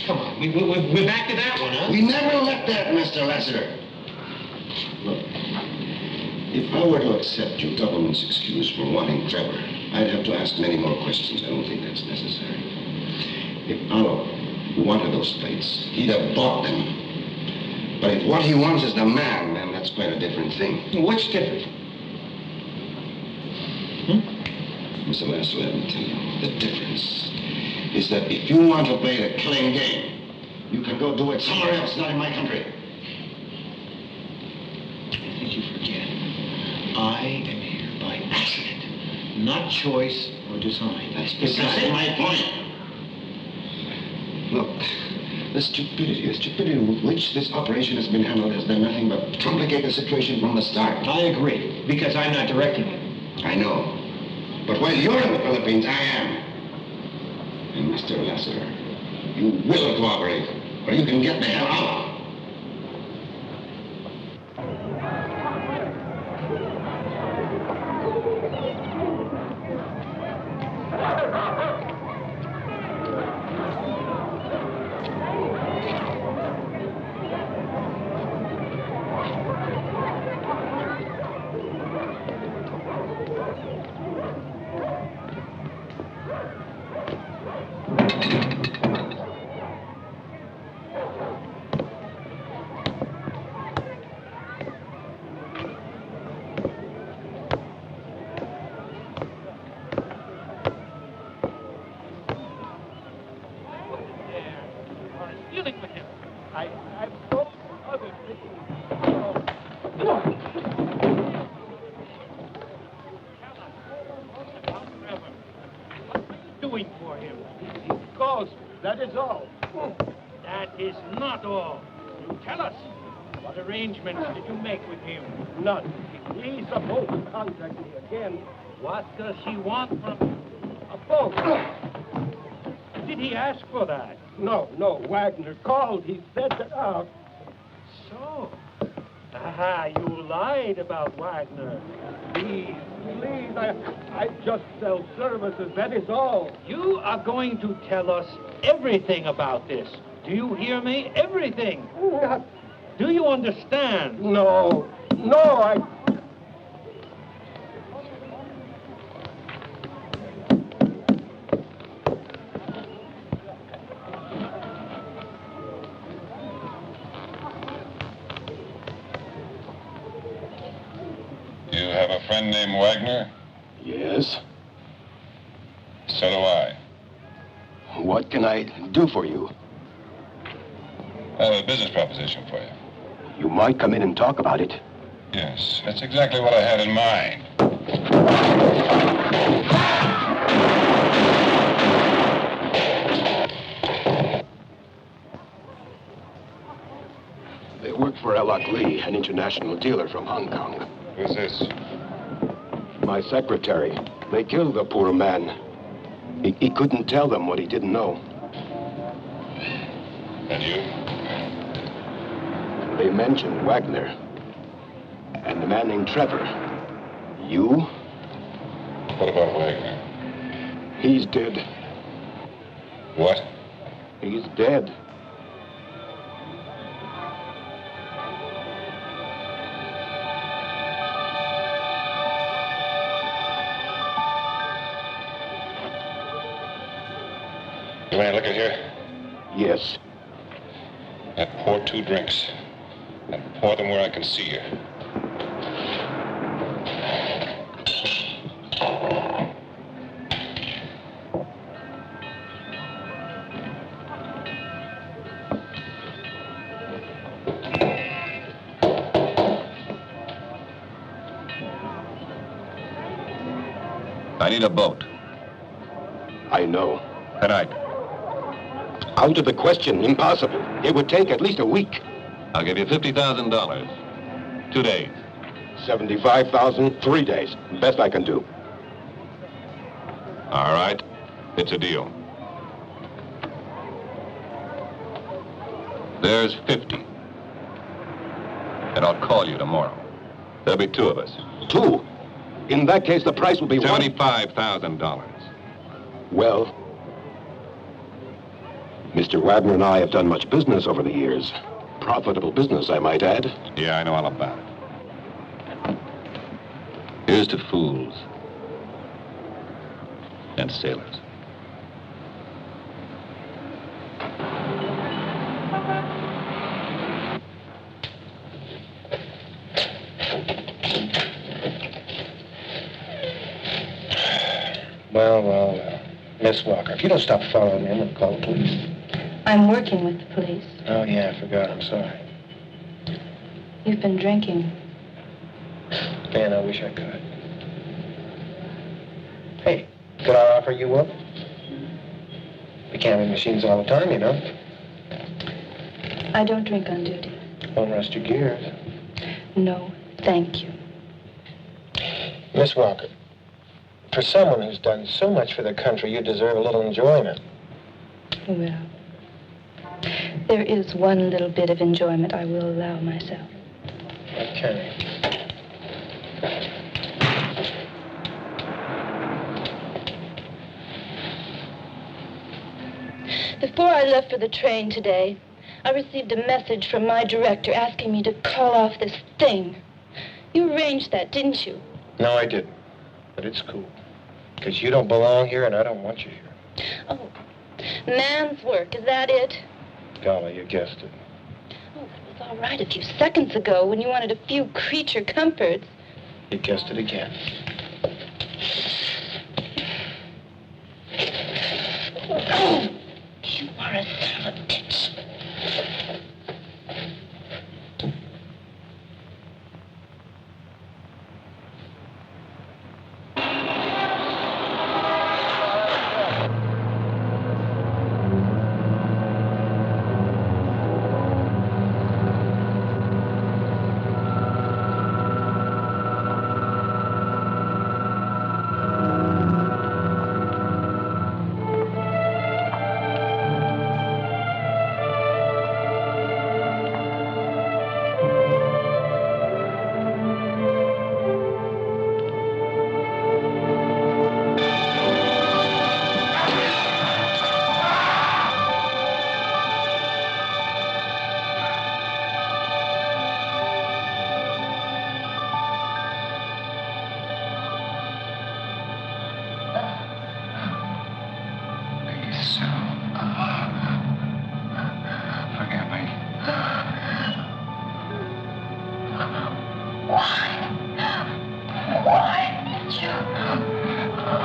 Come on, we're back to that one, huh? We never let that, Mr. Lassiter. Look, if I were to accept your government's excuse for wanting Trevor, I'd have to ask many more questions. I don't think that's necessary. If Alok wanted those plates, he'd have bought them. But if what he wants is the man, then that's quite a different thing. What's different? Mr. Lasser, let me tell you, the difference is that if you want to play the killing game, you can go do it somewhere else, not in my country. I think you forget. I am here by accident, not choice or design. That's precisely my point. Look, the stupidity with which this operation has been handled has done nothing but complicate the situation from the start. I agree, because I'm not directing it. I know. But while you're in the Philippines, I am. And Mr. Lasseter, you will cooperate, or you can get the hell out. Did you make with him? None. If he's supposed to contact me again, what does he want from a boat? Did he ask for that? No. Wagner called. He said that So? You lied about Wagner. Please, I just sell services, that is all. You are going to tell us everything about this. Do you hear me? Everything. Do you understand? No, I... You have a friend named Wagner? Yes. So do I. What can I do for you? I have a business proposition for you. You might come in and talk about it. Yes, that's exactly what I had in mind. They work for Alok Lee, an international dealer from Hong Kong. Who's this? My secretary. They killed the poor man. He couldn't tell them what he didn't know. And you? They mentioned Wagner. And a man named Trevor. You? What about Wagner? He's dead. What? He's dead. You want to look at here? Yes. And pour 2 drinks. And pour them where I can see you. I need a boat. I know. Tonight. Out of the question. Impossible. It would take at least a week. I'll give you $50,000. 2 days. 75,000, 3 days. Best I can do. All right. It's a deal. There's 50. And I'll call you tomorrow. There'll be 2 of us. 2? In that case, the price will be $75,000. Well, Mr. Wagner and I have done much business over the years. Profitable business, I might add. Yeah, I know all about it. Here's to fools and sailors. Well, Miss Walker, if you don't stop following him, I'll call the police. I'm working with the police. Oh, yeah, I forgot. I'm sorry. You've been drinking. Man, I wish I could. Hey, could I offer you one? We can't have machines all the time, you know. I don't drink on duty. Won't rust your gears. No, thank you. Miss Walker, for someone who's done so much for the country, you deserve a little enjoyment. Well, there is one little bit of enjoyment I will allow myself. Okay. Before I left for the train today, I received a message from my director asking me to call off this thing. You arranged that, didn't you? No, I didn't. But it's cool. Because you don't belong here, and I don't want you here. Oh, man's work, is that it? Golly, you guessed it. Oh, that was all right a few seconds ago when you wanted a few creature comforts. You guessed it again. Oh, you are a son of a bitch.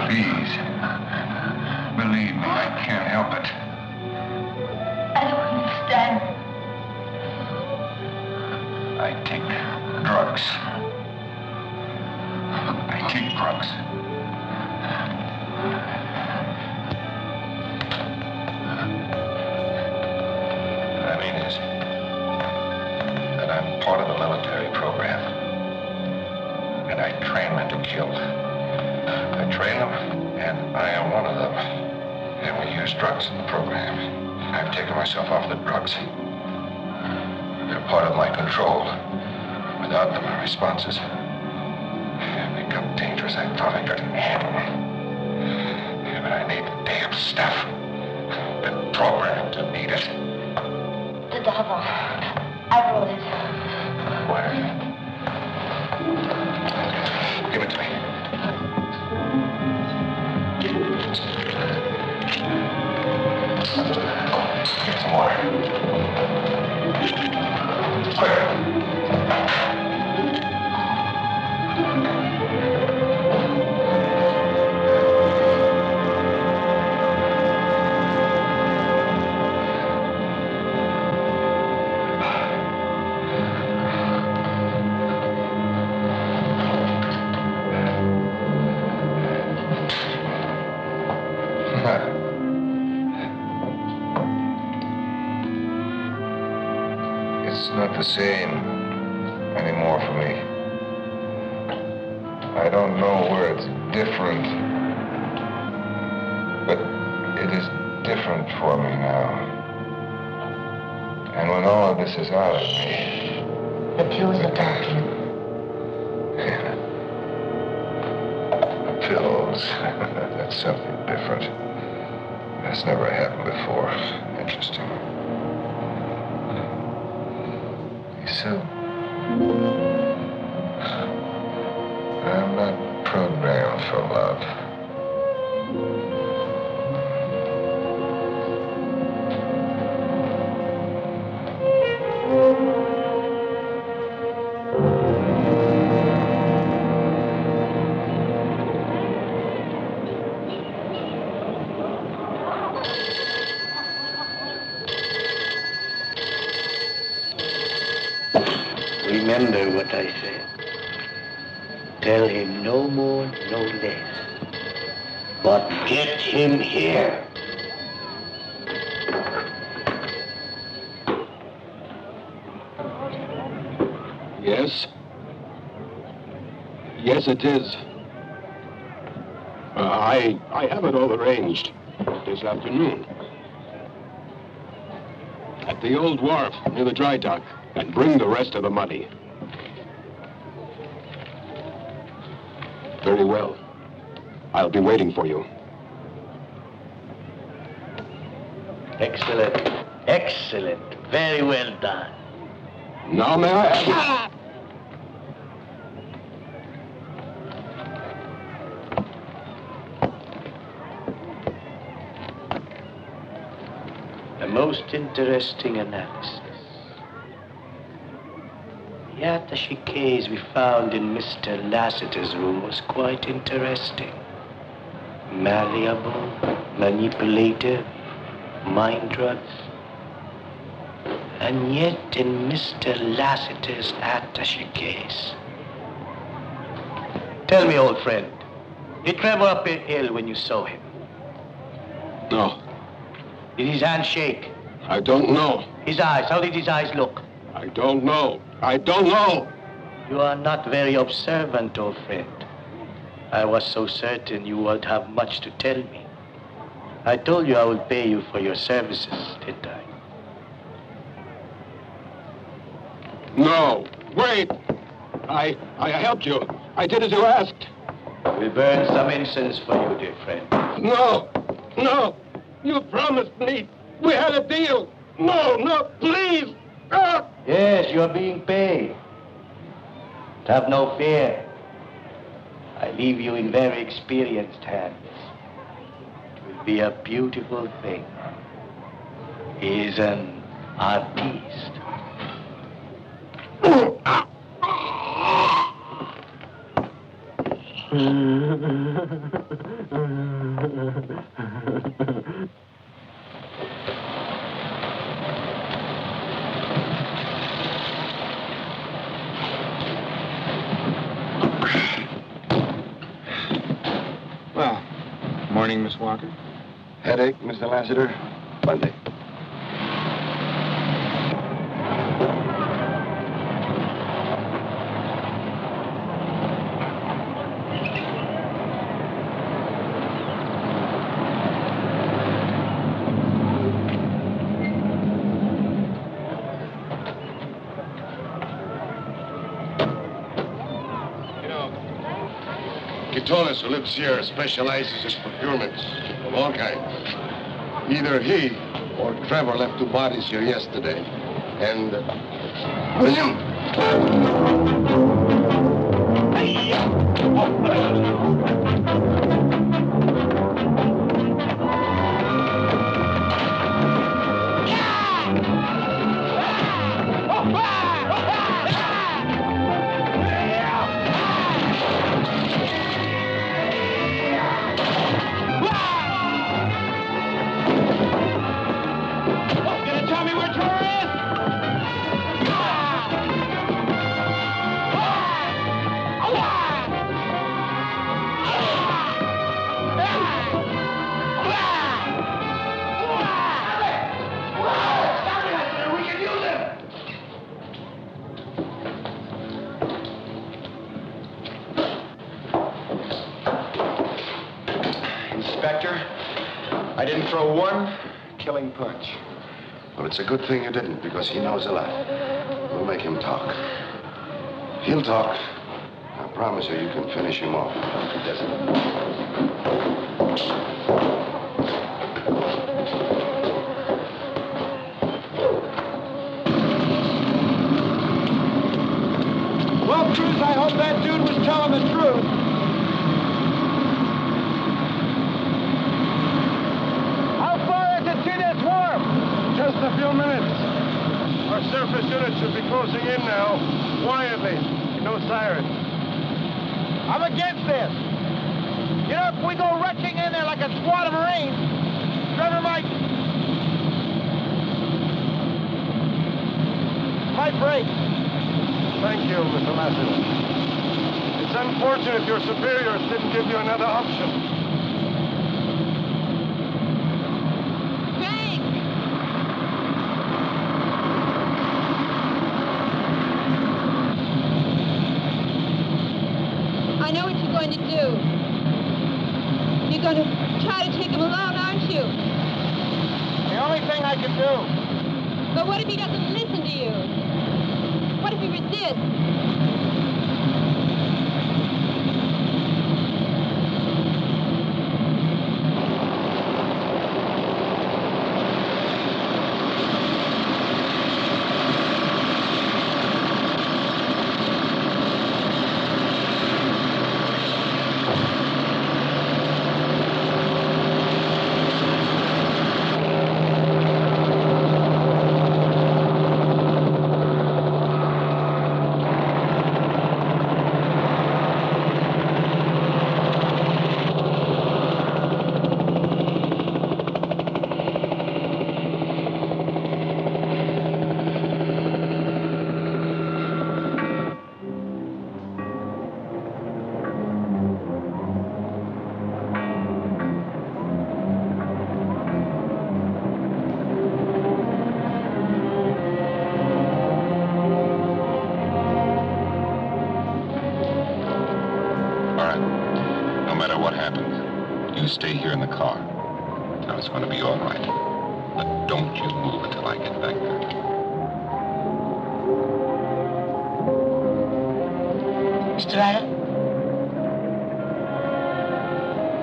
Please. Believe me, I can't help it. I don't understand. I take drugs. I take drugs. What I mean is that I'm part of the military program. And I train men to kill. I train them, and I am one of them. And we use drugs in the program. I've taken myself off the drugs. They're part of my control. Without them, my responses have become dangerous. I thought I couldn't handle them. Yeah, but I need the damn stuff. Been programmed to need it. The devil. I wrote it. Where? Give it to me. Get some water. Quick. It's not the same anymore for me. I don't know where it's different, but it is different for me now. And when all of this is out of me... The pills are talking. Yeah. The pills. That's something different. That's never happened before. Interesting. So, I'm not programmed for love. Remember what I said. Tell him no more, no less. But get him here. Yes? Yes, it is. I have it all arranged this afternoon. At the old wharf near the dry dock, and bring the rest of the money. Very well. I'll be waiting for you. Excellent. Excellent. Very well done. Now may I have... A most interesting analysis. The attaché case we found in Mr. Lassiter's room was quite interesting. Malleable, manipulative, mind drugs. And yet in Mr. Lassiter's attaché case. Tell me, old friend, did Trevor appear ill when you saw him? No. Did his hand shake? I don't know. His eyes, how did his eyes look? I don't know. I don't know. You are not very observant, old friend. I was so certain you would have much to tell me. I told you I would pay you for your services, didn't I? No. Wait. I helped you. I did as you asked. We'll burn some incense for you, dear friend. No. No. You promised me. We had a deal. No, please. Ah! Yes, you're being paid. But have no fear. I leave you in very experienced hands. It will be a beautiful thing. He is an artiste. Well, morning, Miss Walker. Headache, Mr. Lassiter? Monday. Quitones, who lives here, specializes in procurements of all kinds. Either he or Trevor left 2 bodies here yesterday. And... Inspector, I didn't throw one killing punch. Well, it's a good thing you didn't, because he knows a lot. We'll make him talk. He'll talk. I promise you, you can finish him off. He doesn't. Well, Cruz, I hope that dude was telling the truth. How far is it to this wharf? Just a few minutes. Our surface unit should be closing in now. Quietly. No sirens. I'm against this. You know, if we go rushing in there like a squad of Marines, Trevor might break. Thank you, Mr. Lassiter. It's unfortunate your superiors didn't give you another option. Frank! I know what you're going to do. You're going to try to take him along, aren't you? The only thing I can do. But what if he doesn't listen to you? What if he resists? Stay here in the car. Now it's going to be all right. But don't you move until I get back there. Mr. Ryder?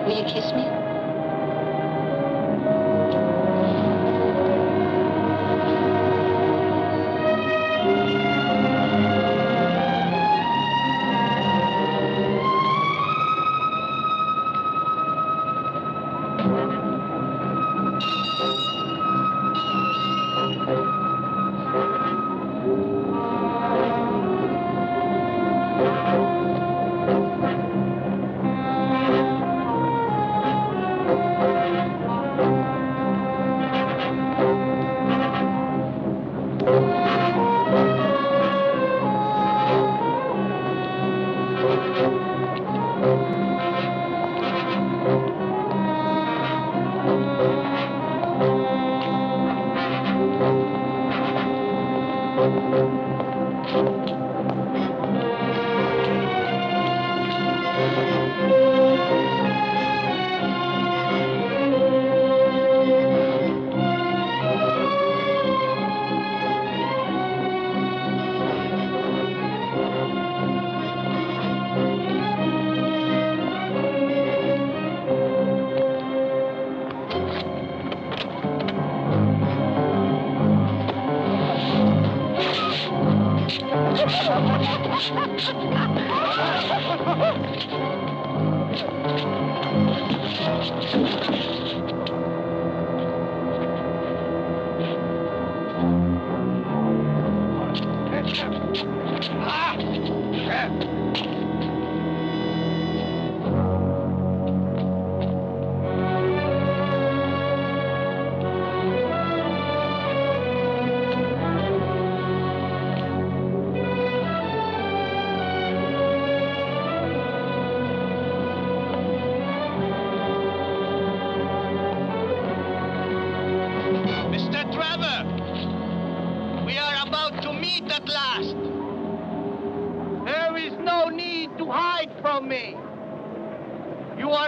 Will you kiss me?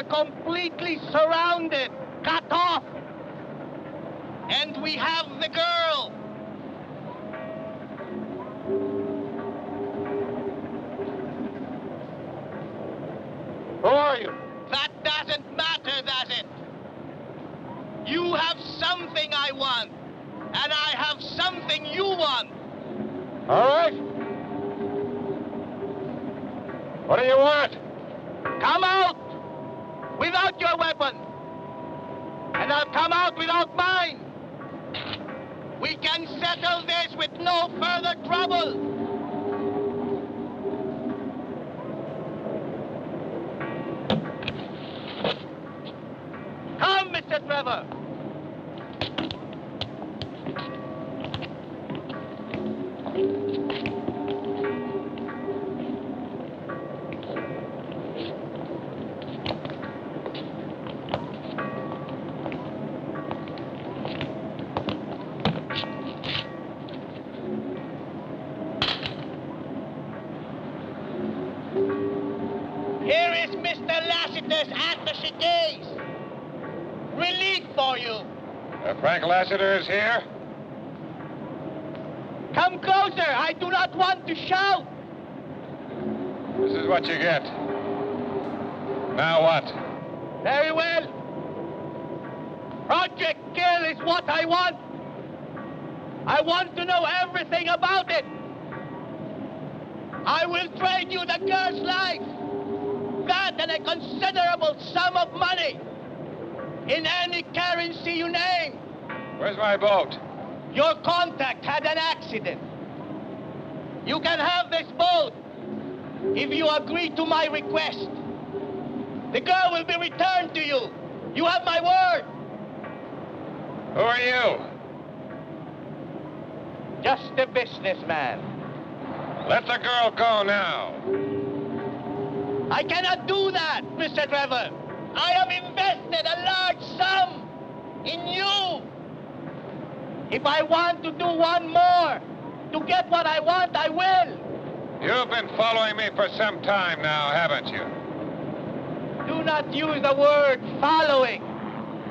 Completely surrounded, cut off. And we have the girl. Who are you? That doesn't matter, does it? You have something I want, and I have something you want. All right. What do you want? Come out! Without your weapon. And I'll come out without mine. We can settle this with no further trouble. Come, Mr. Trevor. Here is Mr. Lassiter's attaché case. Relief for you. Frank Lassiter is here? Come closer. I do not want to shout. This is what you get. Now what? Very well. Project Kill is what I want. I want to know everything about it. I will trade you the girl's life. That and a considerable sum of money. In any currency you name. Where's my boat? Your contact had an accident. You can have this boat if you agree to my request. The girl will be returned to you. You have my word. Who are you? Just a businessman. Let the girl go now. I cannot do that, Mr. Trevor. I have invested a large sum in you. If I want to do one more to get what I want, I will. You've been following me for some time now, haven't you? Do not use the word following.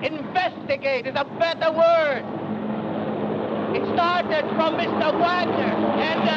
Investigate is a better word. It started from Mr. Wagner and,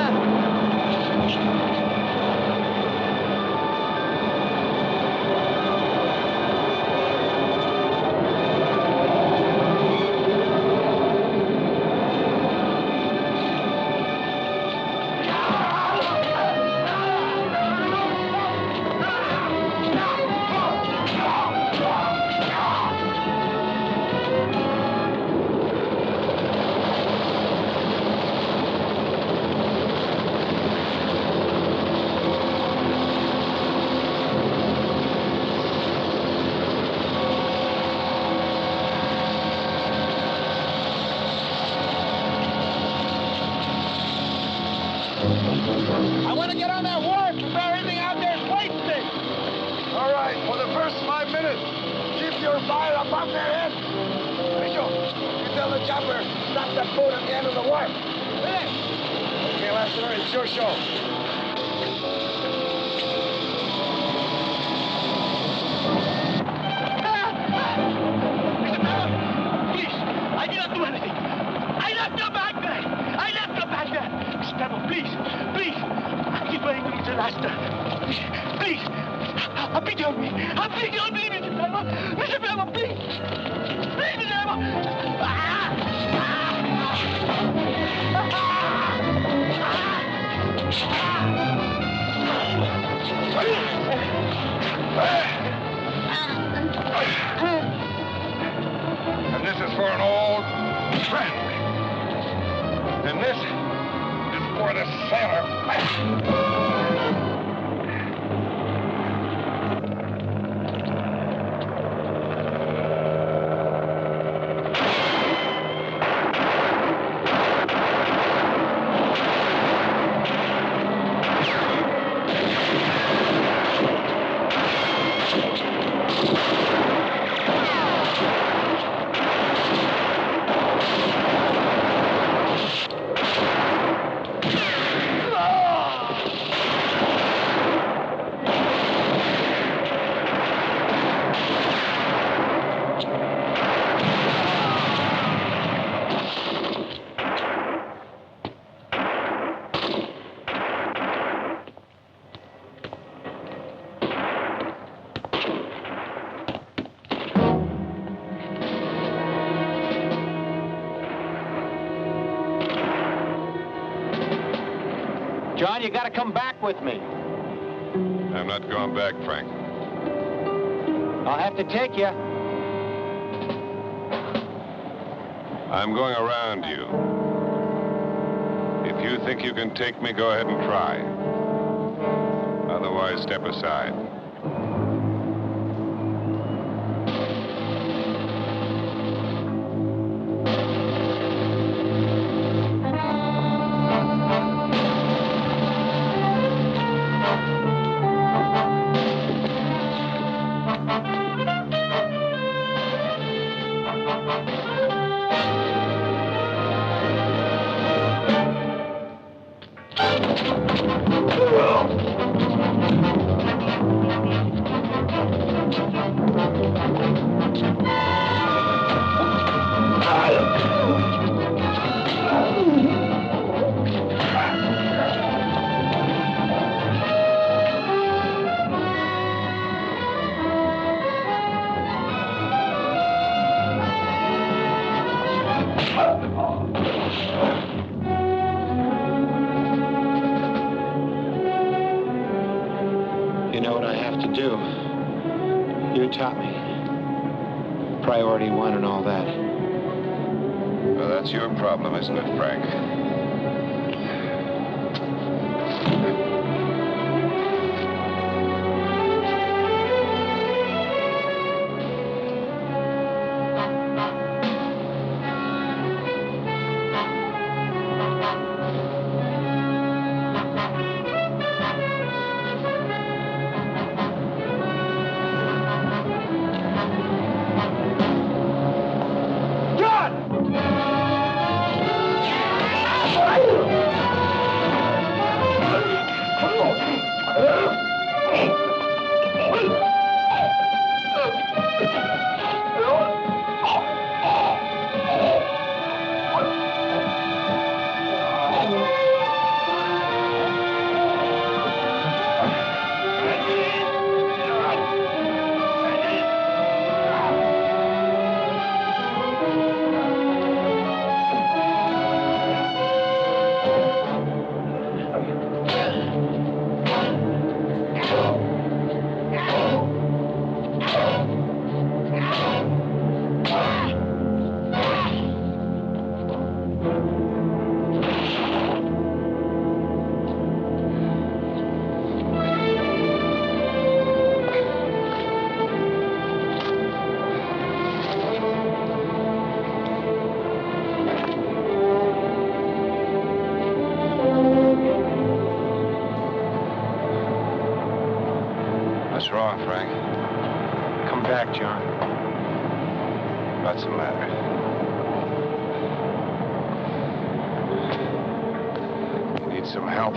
I want to get on that wharf before everything out there is wasted. All right, for the first 5 minutes, keep your fire above their heads. Richo, you tell the chopper, stop that boat at the end of the wharf. Okay, Lassiter, it's your show. Please, I did not do anything. I left your bag there. I left your bag there. Mr. Trevor, please, please. Keep going to Mr. Lassiter. Please. Have pity on me. Have pity on me, Mr. Trevor. Mr. Trevor, please. Please, Mr. Trevor. And this is for an old friend. And this is for the sailor. John, you gotta come back with me. I'm not going back, Frank. I'll have to take you. I'm going around you. If you think you can take me, go ahead and try. Otherwise, step aside. know what I have to do. You taught me. Priority one and all that. Well, that's your problem, isn't it, Frank? What's wrong, Frank? Come back, John. What's the matter? You need some help?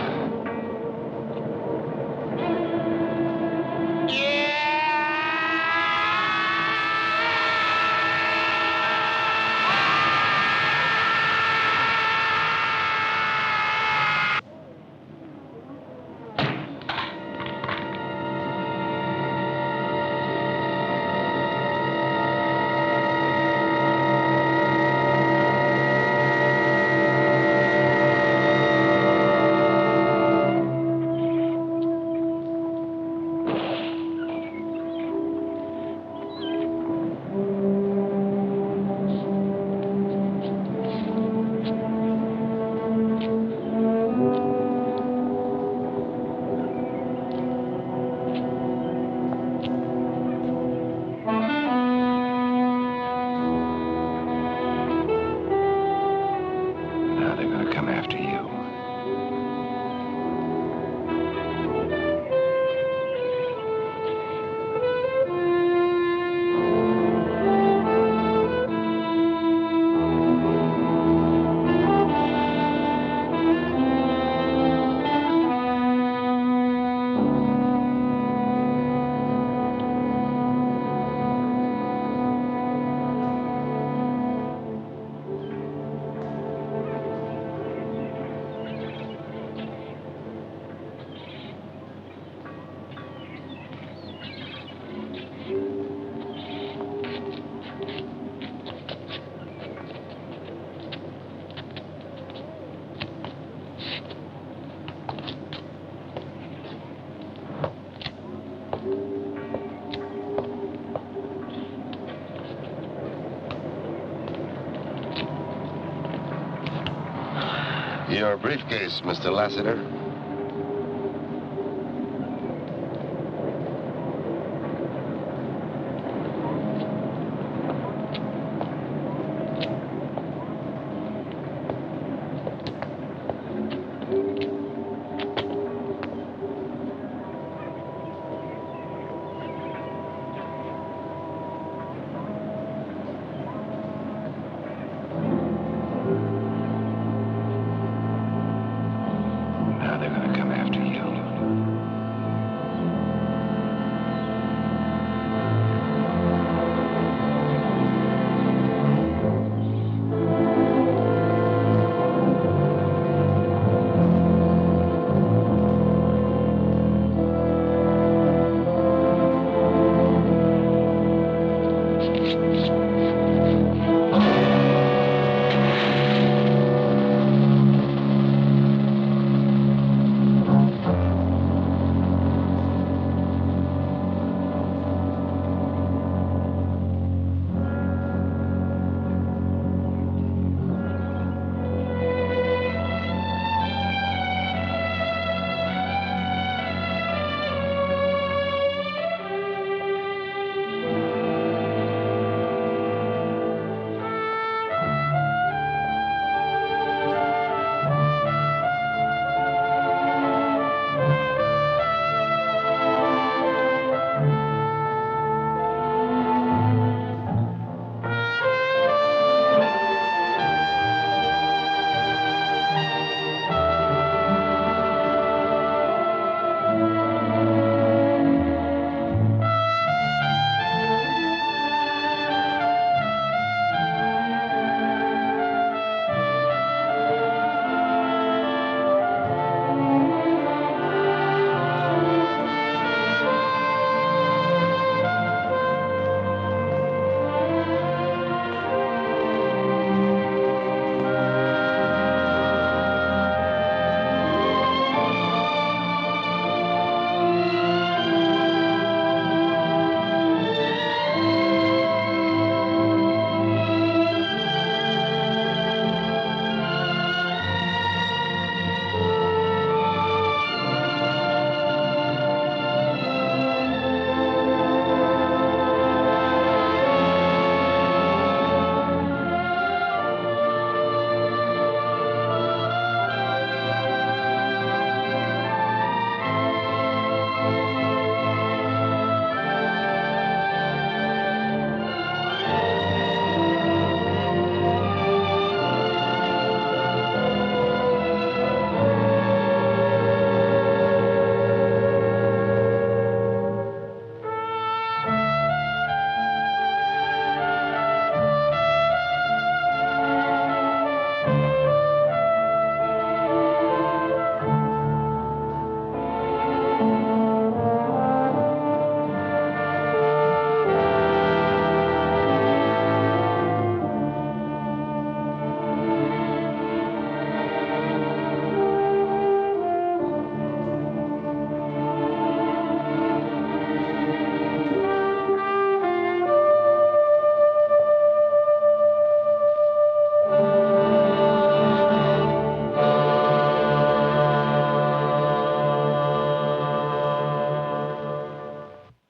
Your briefcase, Mr. Lassiter.